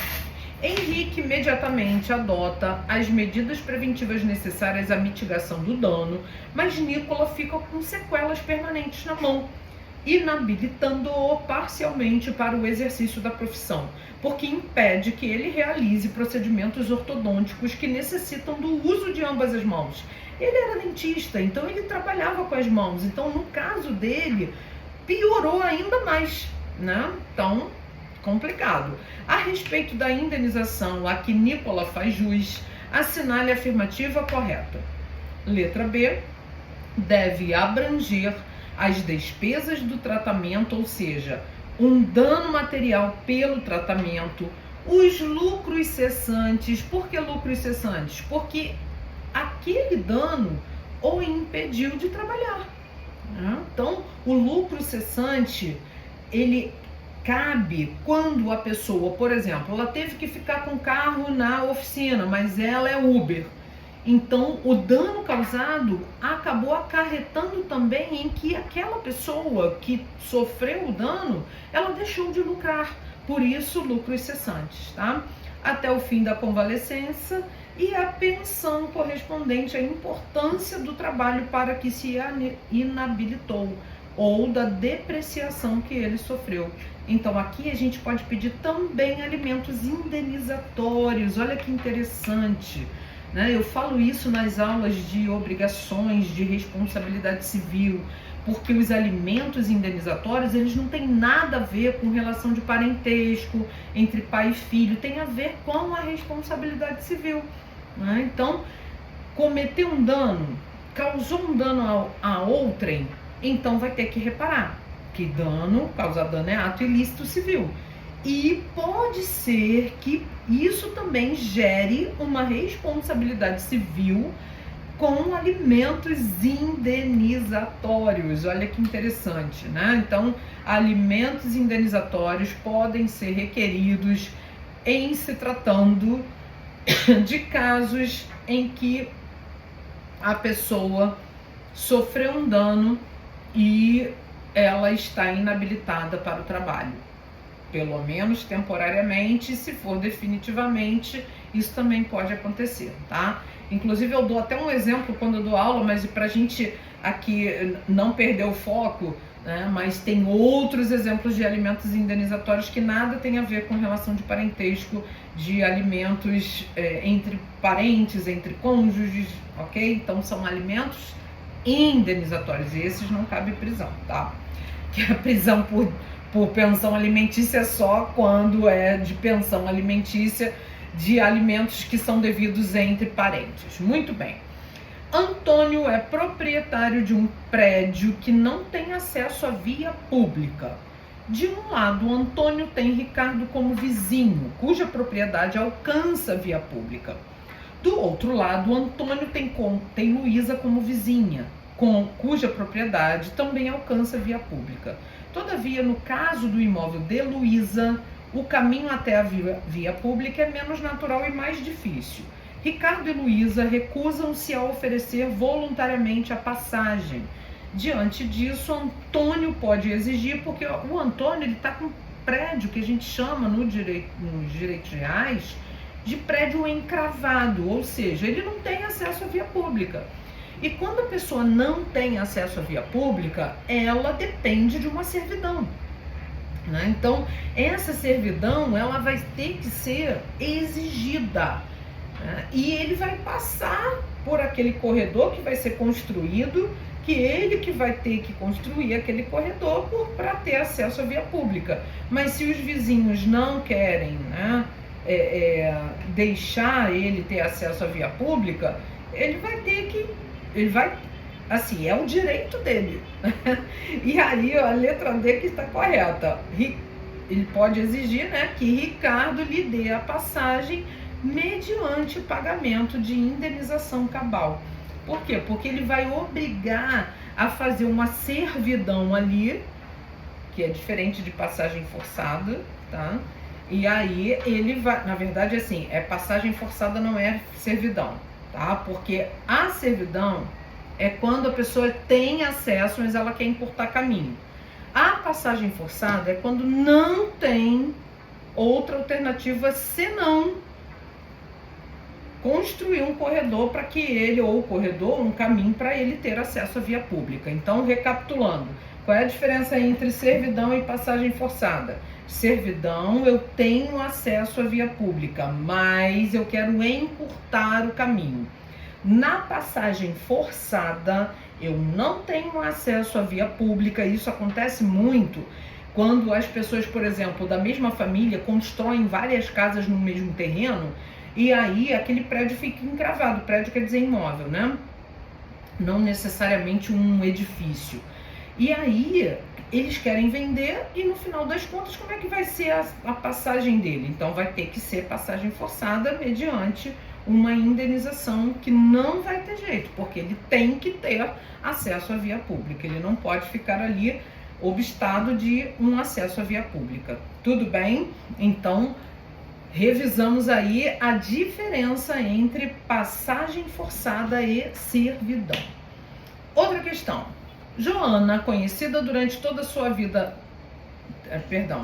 Henrique imediatamente adota as medidas preventivas necessárias à mitigação do dano, mas Nicola fica com sequelas permanentes na mão, inabilitando-o parcialmente para o exercício da profissão, porque impede que ele realize procedimentos ortodônticos que necessitam do uso de ambas as mãos. Ele era dentista, então ele trabalhava com as mãos, então no caso dele piorou ainda mais, né? Então, complicado. A respeito da indenização a que Nicola faz jus, assinale a afirmativa correta. Letra B, deve abranger as despesas do tratamento, ou seja, um dano material pelo tratamento, os lucros cessantes. Por que lucros cessantes? Porque aquele dano o impediu de trabalhar, né? Então, o lucro cessante, ele cabe quando a pessoa, por exemplo, ela teve que ficar com o carro na oficina, mas ela é Uber. Então, o dano causado acabou acarretando também em que aquela pessoa que sofreu o dano, ela deixou de lucrar. Por isso, lucros cessantes, tá? até o fim da convalescença, e a pensão correspondente à importância do trabalho para que se inabilitou ou da depreciação que ele sofreu. Então aqui a gente pode pedir também alimentos indenizatórios. Olha que interessante, né? Eu falo isso nas aulas de obrigações, de responsabilidade civil, porque os alimentos indenizatórios, eles não têm nada a ver com relação de parentesco entre pai e filho, tem a ver com a responsabilidade civil, né? Então, cometeu um dano, causou um dano a outrem, então vai ter que reparar, que causar dano é ato ilícito civil. E pode ser que isso também gere uma responsabilidade civil com alimentos indenizatórios. Olha que interessante, né? Então, alimentos indenizatórios podem ser requeridos em se tratando de casos em que a pessoa sofreu um dano e ela está inabilitada para o trabalho, pelo menos temporariamente. Se for definitivamente, isso também pode acontecer, tá? Inclusive eu dou até um exemplo quando eu dou aula, mas para a gente aqui não perder o foco, né? Mas tem outros exemplos de alimentos indenizatórios que nada tem a ver com relação de parentesco, de alimentos entre parentes, entre cônjuges, ok? Então são alimentos indenizatórios, e esses não cabe prisão, tá? Que a prisão por pensão alimentícia é só quando é de pensão alimentícia de alimentos que são devidos entre parentes. Muito bem. Antônio é proprietário de um prédio que não tem acesso à via pública. De um lado, Antônio tem Ricardo como vizinho, cuja propriedade alcança a via pública. Do outro lado, Antônio tem Luísa como vizinha, cuja propriedade também alcança a via pública. Todavia, no caso do imóvel de Luísa, o caminho até a via pública é menos natural e mais difícil. Ricardo e Luísa recusam-se a oferecer voluntariamente a passagem. Diante disso, Antônio pode exigir, porque o Antônio está com um prédio que a gente chama nos direitos reais de prédio encravado, ou seja, ele não tem acesso à via pública. E quando a pessoa não tem acesso à via pública, ela depende de uma servidão, né? Então, essa servidão, ela vai ter que ser exigida, né? E ele vai passar por aquele corredor que vai ser construído, que ele que vai ter que construir aquele corredor para ter acesso à via pública. Mas se os vizinhos não querem, né, deixar ele ter acesso à via pública, ele vai, assim, é o direito dele. E aí a letra D que está correta. Ele pode exigir, né, que Ricardo lhe dê a passagem mediante pagamento de indenização cabal. Por quê? Porque ele vai obrigar a fazer uma servidão ali, que é diferente de passagem forçada, tá? E aí ele vai, na verdade, assim, passagem forçada, não é servidão, tá? Porque a servidão é quando a pessoa tem acesso, mas ela quer encurtar caminho. A passagem forçada é quando não tem outra alternativa senão construir um corredor para que ele, ou o corredor, um caminho para ele ter acesso à via pública. Então, recapitulando, qual é a diferença entre servidão e passagem forçada? Servidão, eu tenho acesso à via pública, mas eu quero encurtar o caminho. Na passagem forçada, eu não tenho acesso à via pública. Isso acontece muito quando as pessoas, por exemplo, da mesma família, constroem várias casas no mesmo terreno, e aí aquele prédio fica encravado. Prédio quer dizer imóvel, né? Não necessariamente um edifício. E aí eles querem vender, e no final das contas, como é que vai ser a passagem dele? Então vai ter que ser passagem forçada mediante uma indenização que não vai ter jeito, porque ele tem que ter acesso à via pública. Ele não pode ficar ali obstado de um acesso à via pública. Tudo bem? Então, revisamos aí a diferença entre passagem forçada e servidão. Outra questão. Joana, conhecida durante toda a sua vida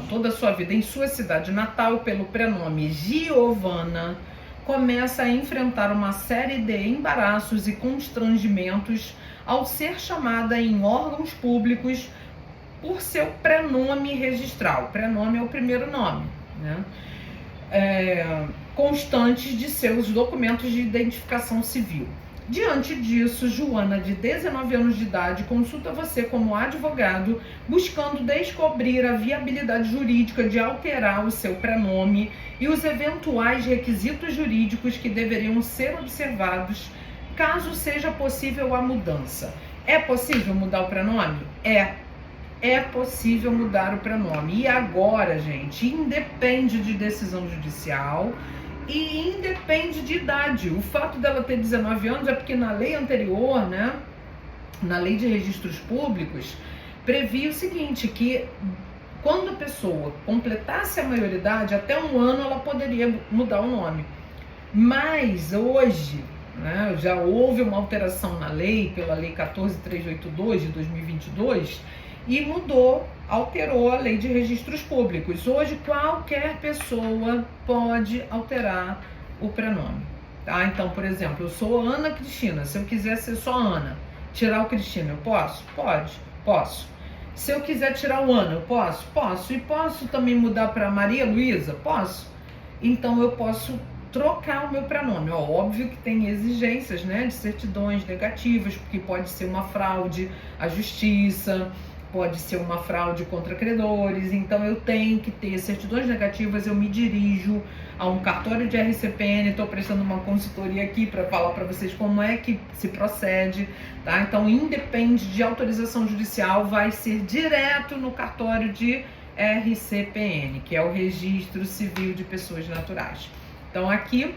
toda a sua vida em sua cidade natal pelo prenome Giovana, começa a enfrentar uma série de embaraços e constrangimentos ao ser chamada em órgãos públicos por seu prenome registral. O prenome é o primeiro nome, né? Constantes de seus documentos de identificação civil. Diante disso, Joana, de 19 anos de idade, consulta você como advogado, buscando descobrir a viabilidade jurídica de alterar o seu prenome e os eventuais requisitos jurídicos que deveriam ser observados caso seja possível a mudança. É possível mudar o prenome? É possível mudar o prenome. E agora, gente, independe de decisão judicial e independe de idade. O fato dela ter 19 anos é porque na lei anterior, né, na lei de registros públicos, previa o seguinte, que quando a pessoa completasse a maioridade, até 1 ano ela poderia mudar o nome. Mas hoje, né, já houve uma alteração na lei, pela lei 14.382 de 2022, e alterou a lei de registros públicos. Hoje qualquer pessoa pode alterar o prenome, tá? Então, por exemplo, eu sou Ana Cristina, se eu quiser ser só Ana, tirar o Cristina, eu posso? Posso. Se eu quiser tirar o Ana, eu posso? Posso. E posso também mudar para Maria Luísa? Posso. Então eu posso trocar o meu prenome. Óbvio que tem exigências, né, de certidões negativas, porque pode ser uma fraude à justiça, pode ser uma fraude contra credores, então eu tenho que ter certidões negativas, eu me dirijo a um cartório de RCPN, estou prestando uma consultoria aqui para falar para vocês como é que se procede, tá? Então, independe de autorização judicial, vai ser direto no cartório de RCPN, que é o Registro Civil de Pessoas Naturais. Então, aqui,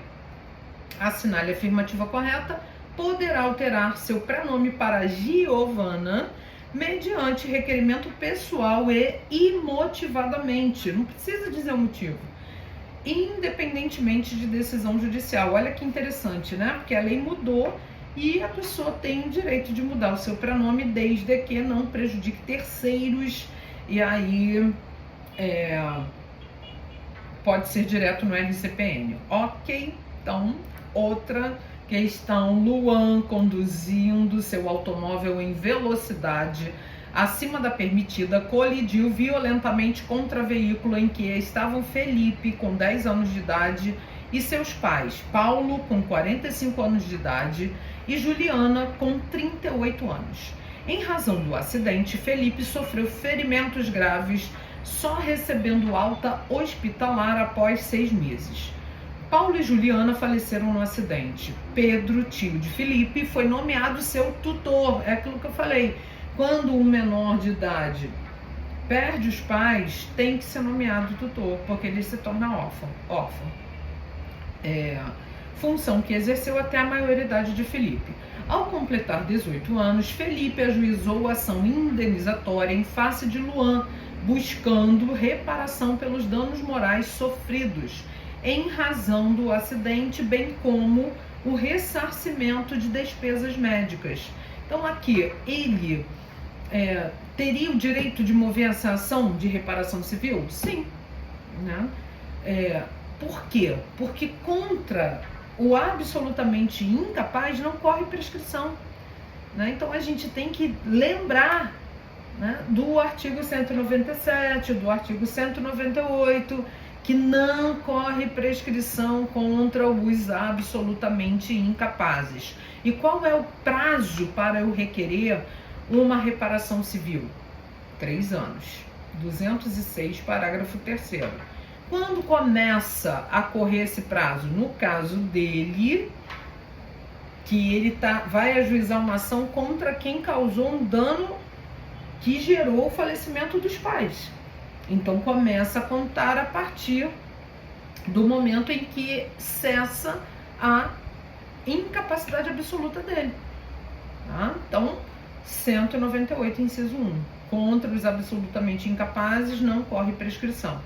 assinale a afirmativa correta, poderá alterar seu prenome para Giovana, mediante requerimento pessoal e imotivadamente. Não precisa dizer o motivo. Independentemente de decisão judicial. Olha que interessante, né? Porque a lei mudou e a pessoa tem o direito de mudar o seu prenome desde que não prejudique terceiros. E aí pode ser direto no RCPN. Ok? Então, outra questão: Luan, conduzindo seu automóvel em velocidade acima da permitida, colidiu violentamente contra veículo em que estavam Felipe, com 10 anos de idade, e seus pais, Paulo, com 45 anos de idade, e Juliana, com 38 anos. Em razão do acidente, Felipe sofreu ferimentos graves, só recebendo alta hospitalar após 6 meses. Paulo e Juliana faleceram no acidente. Pedro, tio de Felipe, foi nomeado seu tutor. É aquilo que eu falei. Quando um menor de idade perde os pais, tem que ser nomeado tutor, porque ele se torna órfão. Função que exerceu até a maioridade de Felipe. Ao completar 18 anos, Felipe ajuizou ação indenizatória em face de Luan, buscando reparação pelos danos morais sofridos em razão do acidente, bem como o ressarcimento de despesas médicas. Então aqui, ele teria o direito de mover essa ação de reparação civil? Sim. Né? Por quê? Porque contra o absolutamente incapaz não corre prescrição. Né? Então a gente tem que lembrar, né, do artigo 197, do artigo 198, que não corre prescrição contra os absolutamente incapazes. E qual é o prazo para eu requerer uma reparação civil? 3 anos. 206, parágrafo 3º. Quando começa a correr esse prazo? No caso dele, que ele vai ajuizar uma ação contra quem causou um dano que gerou o falecimento dos pais. Então começa a contar a partir do momento em que cessa a incapacidade absoluta dele. Tá? Então, 198, inciso 1. Contra os absolutamente incapazes não corre prescrição.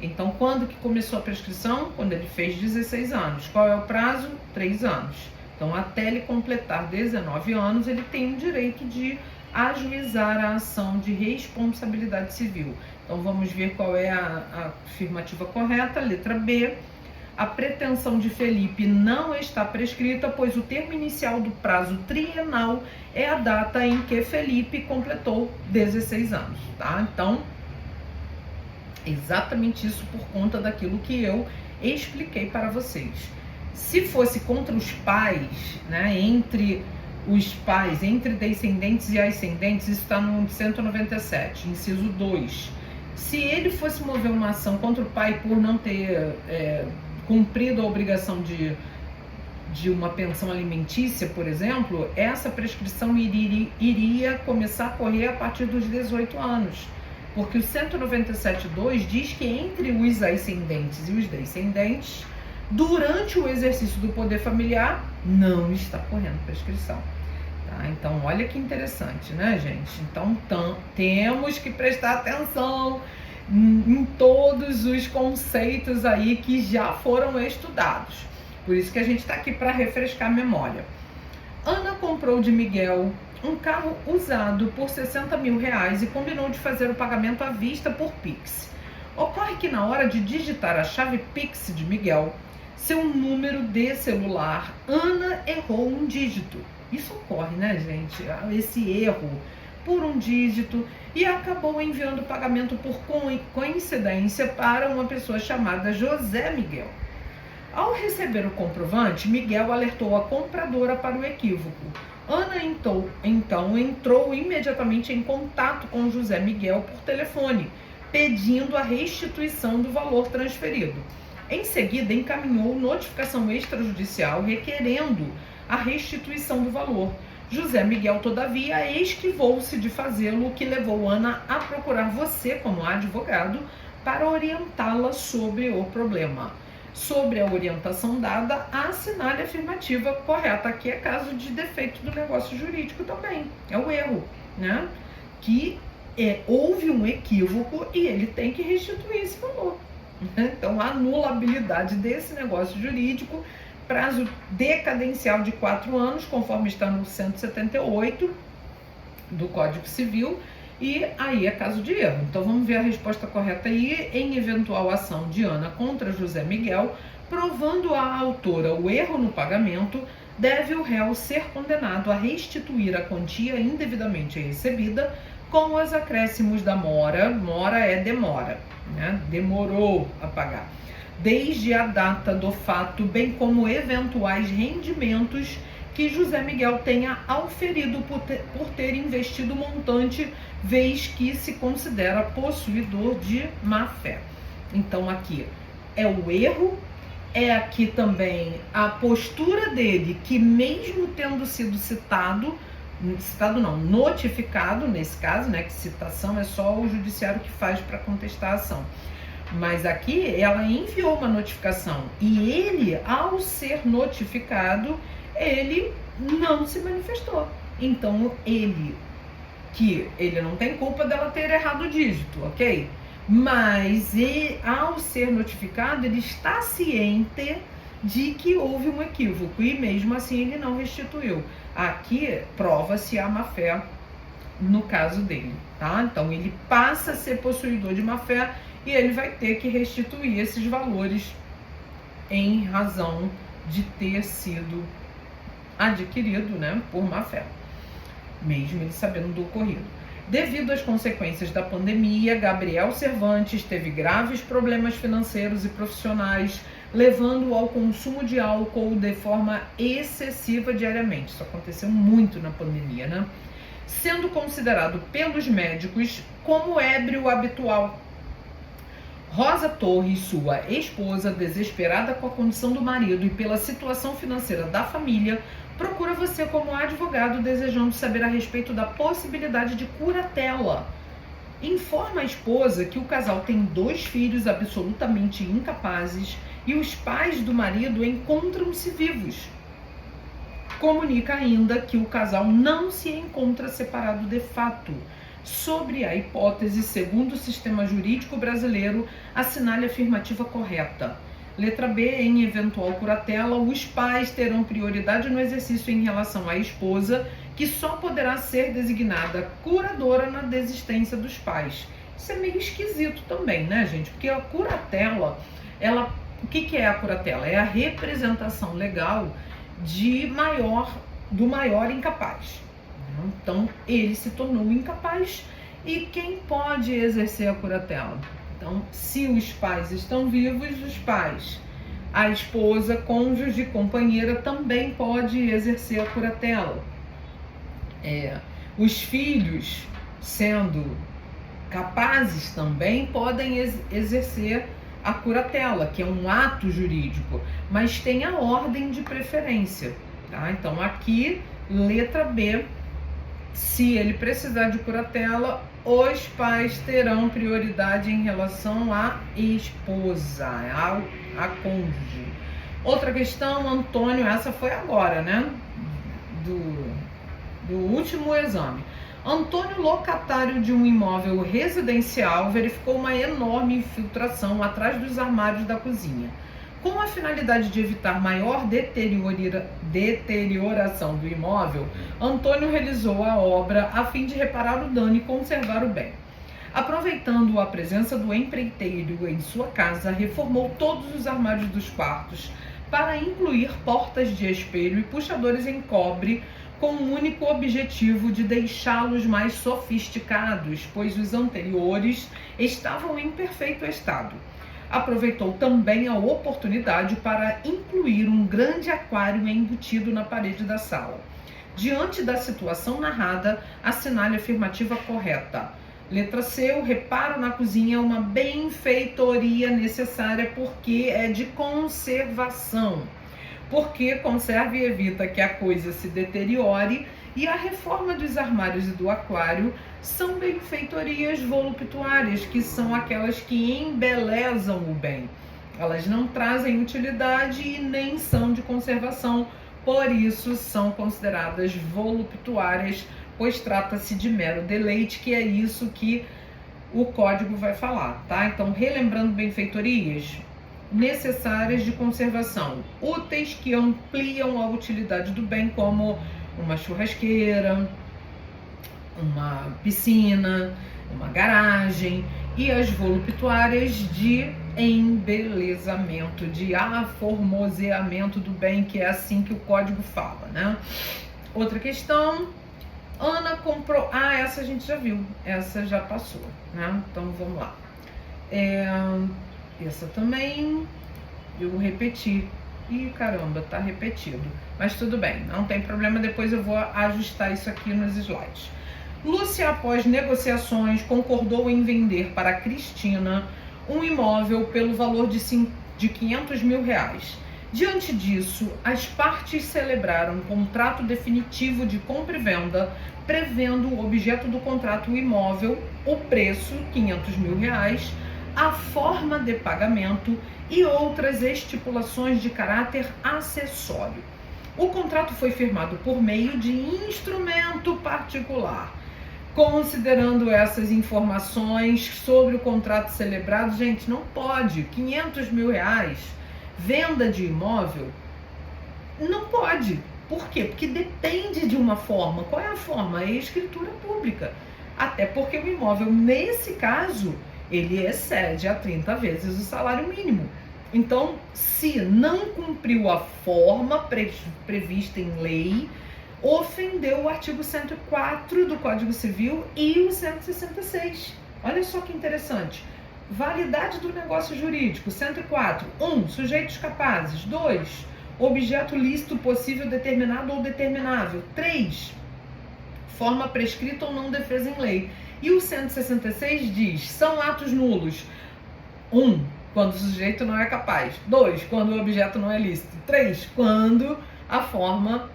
Então, quando que começou a prescrição? Quando ele fez 16 anos. Qual é o prazo? 3 anos. Então, até ele completar 19 anos, ele tem o direito de ajuizar a ação de responsabilidade civil. Então vamos ver qual é a afirmativa correta. Letra B. A pretensão de Felipe não está prescrita, pois o termo inicial do prazo trienal é a data em que Felipe completou 16 anos, tá? Então, exatamente isso por conta daquilo que eu expliquei para vocês. Se fosse contra os pais, né, entre os pais, entre descendentes e ascendentes, isso está no 197, inciso 2. Se ele fosse mover uma ação contra o pai por não ter cumprido a obrigação de uma pensão alimentícia, por exemplo, essa prescrição iria começar a correr a partir dos 18 anos. Porque o 197.2 diz que entre os ascendentes e os descendentes, durante o exercício do poder familiar, não está correndo prescrição. Tá? Então, olha que interessante, né, gente? Então, temos que prestar atenção em todos os conceitos aí que já foram estudados. Por isso que a gente está aqui para refrescar a memória. Ana comprou de Miguel um carro usado por R$60 mil e combinou de fazer o pagamento à vista por Pix. Ocorre que na hora de digitar a chave Pix de Miguel, seu número de celular, Ana errou um dígito. Isso ocorre, né, gente? Esse erro por um dígito e acabou enviando o pagamento por coincidência para uma pessoa chamada José Miguel. Ao receber o comprovante, Miguel alertou a compradora para o equívoco. Ana então entrou imediatamente em contato com José Miguel por telefone, pedindo a restituição do valor transferido. Em seguida, encaminhou notificação extrajudicial requerendo a restituição do valor. José Miguel, todavia, esquivou-se de fazê-lo, o que levou Ana a procurar você como advogado para orientá-la sobre o problema. Sobre a orientação dada, assinale a afirmativa correta. Aqui é caso de defeito do negócio jurídico também. É o erro, né? Que houve um equívoco e ele tem que restituir esse valor. Então, a anulabilidade desse negócio jurídico, prazo decadencial de 4 anos, conforme está no 178 do Código Civil, e aí é caso de erro. Então vamos ver a resposta correta aí. Em eventual ação de Ana contra José Miguel, provando a autora o erro no pagamento, deve o réu ser condenado a restituir a quantia indevidamente recebida com os acréscimos da mora. Mora é demora, né? Demorou a pagar. Desde a data do fato, bem como eventuais rendimentos que José Miguel tenha auferido por ter investido montante, vez que se considera possuidor de má-fé. Então aqui é o erro, é aqui também a postura dele, que mesmo tendo sido notificado nesse caso, né, que citação é só o judiciário que faz para contestar a ação. Mas aqui ela enviou uma notificação e ele, ao ser notificado, ele não se manifestou. Então ele não tem culpa dela ter errado o dígito, ok? Mas ao ser notificado, ele está ciente de que houve um equívoco e mesmo assim ele não restituiu. Aqui prova-se a má-fé no caso dele, tá? Então ele passa a ser possuidor de má-fé e ele vai ter que restituir esses valores em razão de ter sido adquirido, né, por má-fé, mesmo ele sabendo do ocorrido. Devido às consequências da pandemia, Gabriel Cervantes teve graves problemas financeiros e profissionais, levando ao consumo de álcool de forma excessiva diariamente. Isso aconteceu muito na pandemia, né? Sendo considerado pelos médicos como ébrio habitual. Rosa Torres, sua esposa, desesperada com a condição do marido e pela situação financeira da família, procura você como advogado, desejando saber a respeito da possibilidade de curatela. Informa a esposa que o casal tem 2 filhos absolutamente incapazes e os pais do marido encontram-se vivos. Comunica ainda que o casal não se encontra separado de fato. Sobre a hipótese, segundo o sistema jurídico brasileiro, assinale a afirmativa correta. Letra B, em eventual curatela, os pais terão prioridade no exercício em relação à esposa que só poderá ser designada curadora na desistência dos pais. Isso é meio esquisito também, né, gente? Porque a curatela, o que é a curatela? É a representação legal do maior incapaz. Então, ele se tornou incapaz e quem pode exercer a curatela? Então, se os pais estão vivos, os pais, a esposa, cônjuge, companheira também pode exercer a curatela. Os filhos, sendo capazes, também podem exercer a curatela, que é um ato jurídico, mas tem a ordem de preferência, tá? Então aqui, letra B, se ele precisar de curatela, os pais terão prioridade em relação à esposa, a cônjuge. Outra questão, Antônio, essa foi agora, né? Do último exame. Antônio, locatário de um imóvel residencial, verificou uma enorme infiltração atrás dos armários da cozinha. Com a finalidade de evitar maior deterioração do imóvel, Antônio realizou a obra a fim de reparar o dano e conservar o bem. Aproveitando a presença do empreiteiro em sua casa, reformou todos os armários dos quartos para incluir portas de espelho e puxadores em cobre, com o único objetivo de deixá-los mais sofisticados, pois os anteriores estavam em perfeito estado. Aproveitou também a oportunidade para incluir um grande aquário embutido na parede da sala. Diante da situação narrada, assinale a afirmativa correta. Letra C, o reparo na cozinha é uma benfeitoria necessária porque é de conservação. Porque conserva e evita que a coisa se deteriore, e a reforma dos armários e do aquário são benfeitorias voluptuárias, que são aquelas que embelezam o bem. Elas não trazem utilidade e nem são de conservação, por isso são consideradas voluptuárias, pois trata-se de mero deleite, que é isso que o código vai falar, tá? Então, relembrando benfeitorias necessárias de conservação, úteis que ampliam a utilidade do bem, como uma churrasqueira, uma piscina, uma garagem, e as voluptuárias de embelezamento, de aformoseamento do bem, que é assim que o código fala, né? Outra questão, Ana comprou... essa a gente já viu, essa já passou, né? Então vamos lá. Essa também eu repeti. Ih, caramba, tá repetido. Mas tudo bem, não tem problema, depois eu vou ajustar isso aqui nos slides. Lúcia, após negociações, concordou em vender para Cristina um imóvel pelo valor de 500 mil reais. Diante disso, as partes celebraram um contrato definitivo de compra e venda, prevendo o objeto do contrato, o imóvel, o preço, 500 mil reais, a forma de pagamento e outras estipulações de caráter acessório. O contrato foi firmado por meio de instrumento particular. Considerando essas informações sobre o contrato celebrado, gente, não pode. 500 mil reais, venda de imóvel, não pode. Por quê? Porque depende de uma forma. Qual é a forma? É a escritura pública. Até porque o imóvel, nesse caso, ele excede a 30 vezes o salário mínimo. Então, se não cumpriu a forma prevista em lei, ofendeu o artigo 104 do Código Civil e o 166. Olha só que interessante. Validade do negócio jurídico, 104. 1. Sujeitos capazes. 2. Objeto lícito possível determinado ou determinável. 3. Forma prescrita ou não defesa em lei. E o 166 diz, são atos nulos. 1. Quando o sujeito não é capaz. 2. Quando o objeto não é lícito. 3. Quando a forma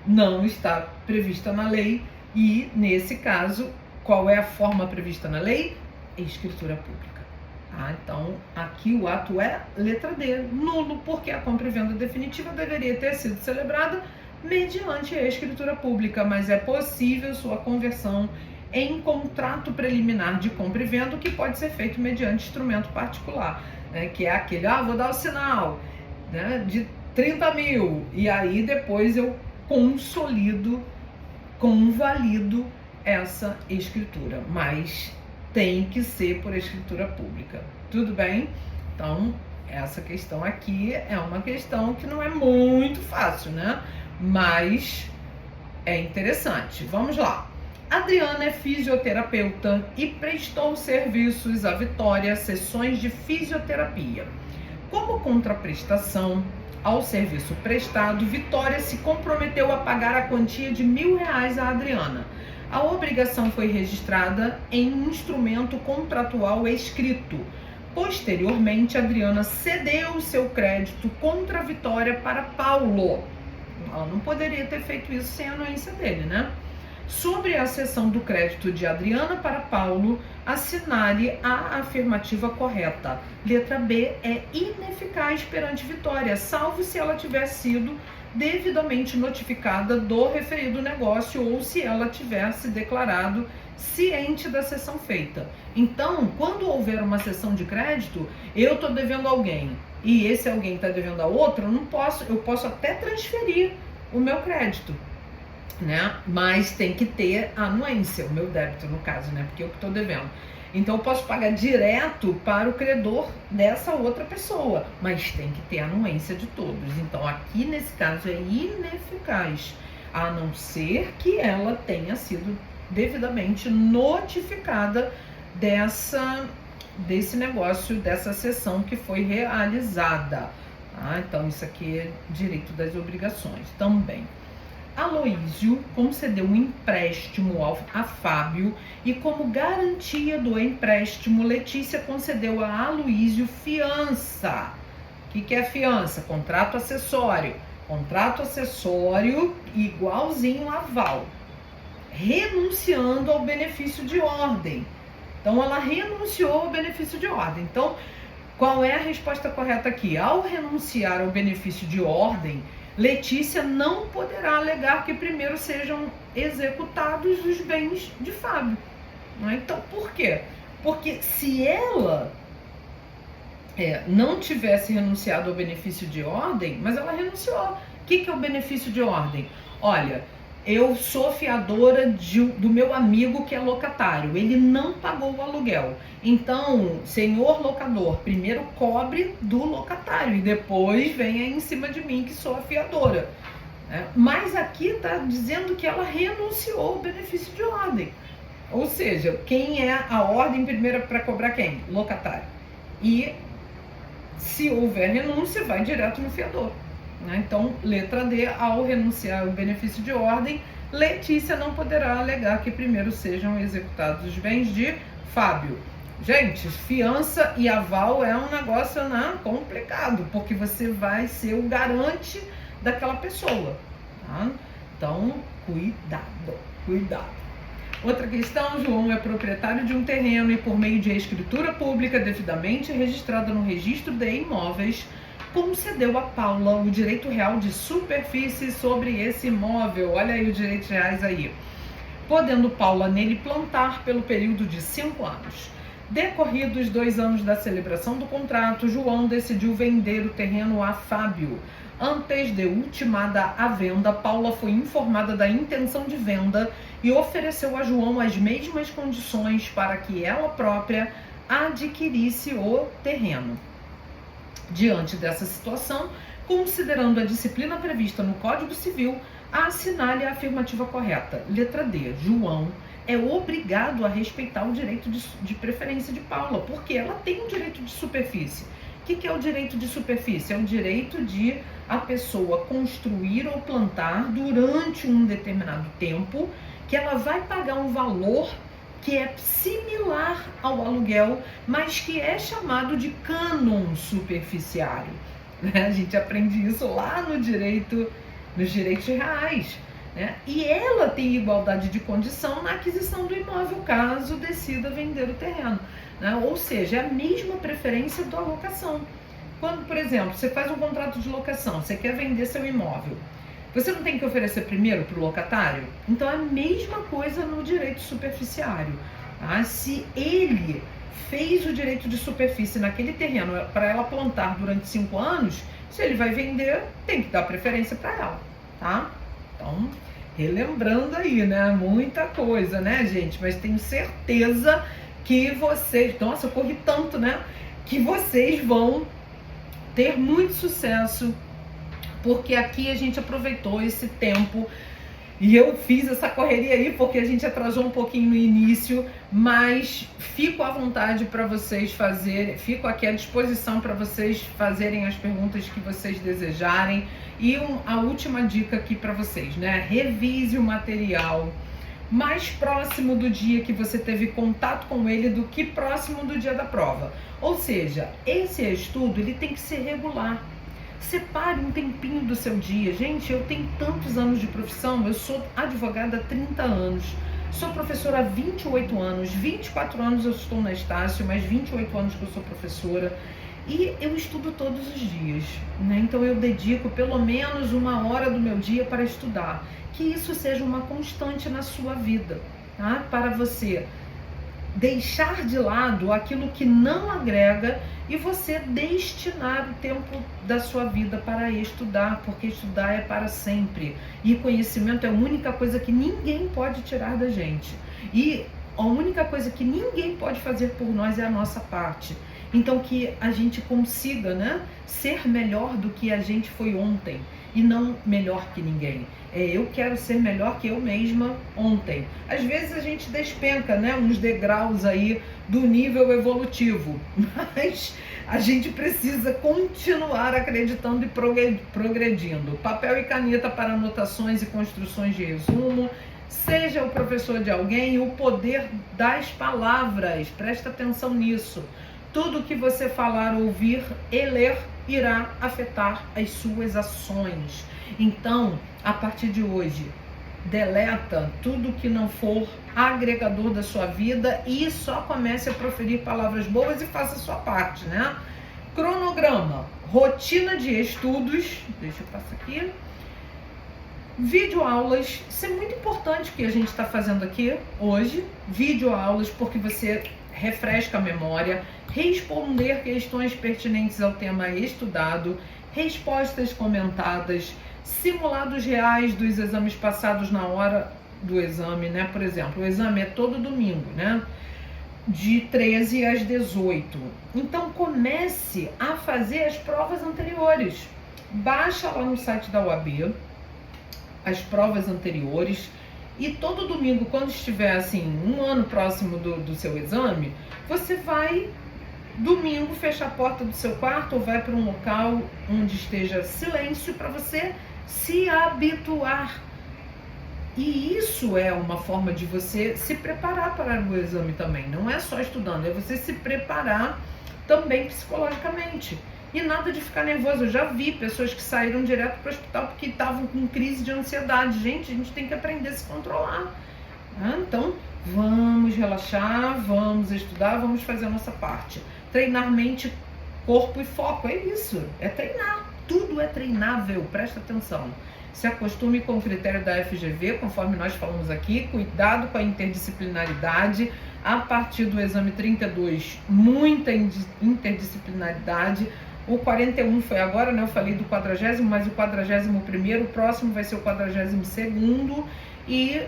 não está prevista na lei. E, nesse caso, qual é a forma prevista na lei? Escritura pública. Então, aqui o ato é letra D, nulo, porque a compra e venda definitiva deveria ter sido celebrada mediante a escritura pública, mas é possível sua conversão em contrato preliminar de compra e venda, que pode ser feito mediante instrumento particular, né, que é aquele, vou dar o sinal, né, de 30 mil, e aí depois eu consolido convalido essa escritura, mas tem que ser por escritura pública. Tudo bem? Então, essa questão aqui é uma questão que não é muito fácil, né? Mas é interessante. Vamos lá. Adriana é fisioterapeuta e prestou serviços à Vitória, sessões de fisioterapia. Como contraprestação ao serviço prestado, Vitória se comprometeu a pagar a quantia de R$1.000 a Adriana. A obrigação foi registrada em um instrumento contratual escrito. Posteriormente, Adriana cedeu seu crédito contra a Vitória para Paulo. Ela não poderia ter feito isso sem a anuência dele, né? Sobre a cessão do crédito de Adriana para Paulo, assinale a afirmativa correta. Letra B é ineficaz perante Vitória, salvo se ela tiver sido devidamente notificada do referido negócio ou se ela tivesse declarado ciente da cessão feita. Então, quando houver uma cessão de crédito, eu estou devendo a alguém e esse alguém está devendo a outro, eu posso até transferir o meu crédito, né? Mas tem que ter anuência, o meu débito no caso, né? Porque eu que estou devendo. Então eu posso pagar direto para o credor dessa outra pessoa, mas tem que ter anuência de todos. Então aqui nesse caso é ineficaz, a não ser que ela tenha sido devidamente notificada desse negócio, dessa cessão que foi realizada. Então isso aqui é direito das obrigações também. Aloísio concedeu um empréstimo a Fábio e, como garantia do empréstimo, Letícia concedeu a Aloísio fiança. O que é fiança? Contrato acessório. Contrato acessório igualzinho aval, renunciando ao benefício de ordem. Então, ela renunciou ao benefício de ordem. Então, qual é a resposta correta aqui? Ao renunciar ao benefício de ordem, Letícia não poderá alegar que primeiro sejam executados os bens de Fábio. Então, por quê? Porque se ela não tivesse renunciado ao benefício de ordem, mas ela renunciou. O que é o benefício de ordem? Olha, eu sou fiadora do meu amigo que é locatário, ele não pagou o aluguel. Então, senhor locador, primeiro cobre do locatário e depois venha em cima de mim que sou a fiadora. Mas aqui está dizendo que ela renunciou ao benefício de ordem. Ou seja, quem é a ordem primeira para cobrar quem? Locatário. E se houver renúncia, vai direto no fiador. Então, letra D, ao renunciar ao benefício de ordem, Letícia não poderá alegar que primeiro sejam executados os bens de Fábio. Gente, fiança e aval é um negócio complicado, porque você vai ser o garante daquela pessoa. Tá? Então, cuidado. Outra questão, João é proprietário de um terreno e por meio de escritura pública devidamente registrada no registro de imóveis, concedeu a Paula o direito real de superfície sobre esse imóvel. Olha aí os direitos reais aí. Podendo Paula nele plantar pelo período de 5 anos. Decorridos 2 anos da celebração do contrato, João decidiu vender o terreno a Fábio. Antes de ultimada a venda, Paula foi informada da intenção de venda e ofereceu a João as mesmas condições para que ela própria adquirisse o terreno. Diante dessa situação, considerando a disciplina prevista no Código Civil, assinale a afirmativa correta. Letra D. João é obrigado a respeitar o direito de preferência de Paula, porque ela tem um direito de superfície. O que é o direito de superfície? É o direito de a pessoa construir ou plantar durante um determinado tempo, que ela vai pagar um valor que é similar ao aluguel, mas que é chamado de cânon superficiário. A gente aprende isso lá nos direitos reais. E ela tem igualdade de condição na aquisição do imóvel, caso decida vender o terreno. Ou seja, é a mesma preferência da locação. Quando, por exemplo, você faz um contrato de locação, você quer vender seu imóvel, você não tem que oferecer primeiro para o locatário? Então é a mesma coisa no direito superficiário. Se ele fez o direito de superfície naquele terreno para ela plantar durante 5 anos, se ele vai vender, tem que dar preferência para ela. Tá? Então, relembrando aí, né? Muita coisa, né, gente? Mas tenho certeza que vocês... Nossa, eu corri tanto, né? Que vocês vão ter muito sucesso, porque aqui a gente aproveitou esse tempo e eu fiz essa correria aí porque a gente atrasou um pouquinho no início, mas fico à vontade para vocês fazerem, fico aqui à disposição para vocês fazerem as perguntas que vocês desejarem. E a última dica aqui para vocês, né? Revise o material mais próximo do dia que você teve contato com ele do que próximo do dia da prova. Ou seja, esse estudo ele tem que ser regular. Separe um tempinho do seu dia. Gente, eu tenho tantos anos de profissão, eu sou advogada há 30 anos, sou professora há 28 anos, 24 anos eu estou na Estácio, mas 28 anos que eu sou professora, e eu estudo todos os dias, né? Então eu dedico pelo menos 1 hora do meu dia para estudar, que isso seja uma constante na sua vida, tá? Para você deixar de lado aquilo que não agrega e você destinar o tempo da sua vida para estudar, porque estudar é para sempre. E conhecimento é a única coisa que ninguém pode tirar da gente. E a única coisa que ninguém pode fazer por nós é a nossa parte. Então que a gente consiga, né, ser melhor do que a gente foi ontem e não melhor que ninguém. Eu quero ser melhor que eu mesma ontem. Às vezes a gente despenca, né, uns degraus aí do nível evolutivo, mas a gente precisa continuar acreditando e progredindo. Papel e caneta para anotações e construções de resumo. Seja o professor de alguém, o poder das palavras. Presta atenção nisso. Tudo que você falar, ouvir e ler irá afetar as suas ações. Então, a partir de hoje, deleta tudo que não for agregador da sua vida e só comece a proferir palavras boas e faça a sua parte, né? Cronograma, rotina de estudos, deixa eu passar aqui. Videoaulas, isso é muito importante que a gente está fazendo aqui hoje. Videoaulas, porque você refresca a memória, responder questões pertinentes ao tema estudado, respostas comentadas, simulados reais dos exames passados na hora do exame, né? Por exemplo, o exame é todo domingo, né? De 13 às 18. Então comece a fazer as provas anteriores. Baixa lá no site da UAB as provas anteriores e todo domingo, quando estiver assim, 1 ano próximo do seu exame, você vai domingo fechar a porta do seu quarto ou vai para um local onde esteja silêncio para você se habituar. E isso é uma forma de você se preparar para o exame também. Não é só estudando, é você se preparar também psicologicamente. E nada de ficar nervoso. Eu já vi pessoas que saíram direto para o hospital porque estavam com crise de ansiedade. Gente, a gente tem que aprender a se controlar. Então, vamos relaxar, vamos estudar, vamos fazer a nossa parte. Treinar mente, corpo e foco. É isso, é treinar. Tudo é treinável, presta atenção. Se acostume com o critério da FGV, conforme nós falamos aqui. Cuidado com a interdisciplinaridade. A partir do exame 32, muita interdisciplinaridade. O 41 foi agora, né? Eu falei do 40º, mas o 41º, o próximo vai ser o 42º. E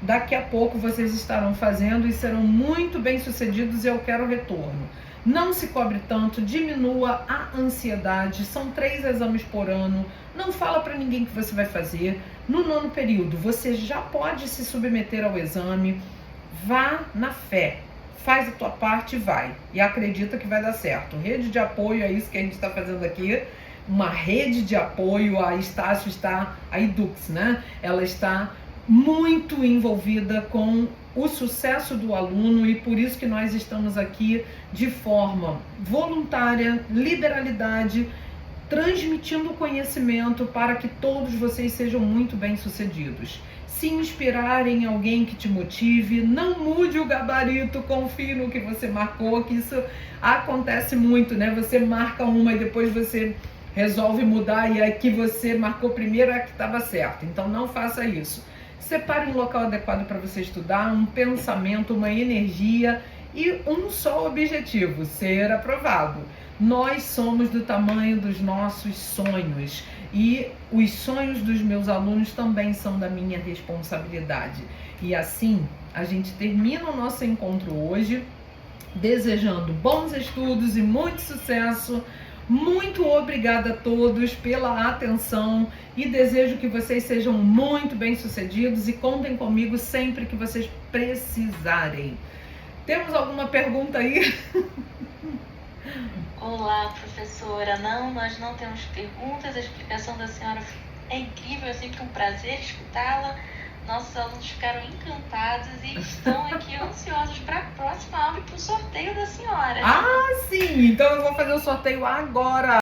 daqui a pouco vocês estarão fazendo e serão muito bem sucedidos e eu quero retorno. Não se cobre tanto, diminua a ansiedade, são 3 exames por ano, não fala para ninguém que você vai fazer. No 9º período, você já pode se submeter ao exame, vá na fé, faz a tua parte e vai, e acredita que vai dar certo. Rede de apoio, é isso que a gente está fazendo aqui, uma rede de apoio. A Estácio está, a Edux, né? Ela está muito envolvida com o sucesso do aluno e por isso que nós estamos aqui de forma voluntária, liberalidade, transmitindo conhecimento para que todos vocês sejam muito bem-sucedidos. Se inspirar em alguém que te motive, não mude o gabarito, confie no que você marcou, que isso acontece muito, né? Você marca uma e depois você resolve mudar e a que você marcou primeiro é a que estava certa. Então não faça isso. Separe um local adequado para você estudar, um pensamento, uma energia e um só objetivo, ser aprovado. Nós somos do tamanho dos nossos sonhos e os sonhos dos meus alunos também são da minha responsabilidade. E assim, a gente termina o nosso encontro hoje, desejando bons estudos e muito sucesso. Muito obrigada a todos pela atenção e desejo que vocês sejam muito bem-sucedidos e contem comigo sempre que vocês precisarem. Temos alguma pergunta aí? Olá, professora. Não, nós não temos perguntas. A explicação da senhora é incrível, é sempre um prazer escutá-la. Nossos alunos ficaram encantados e estão aqui ansiosos para a próxima aula e para o sorteio da senhora. Ah, sim! Então eu vou fazer o sorteio agora.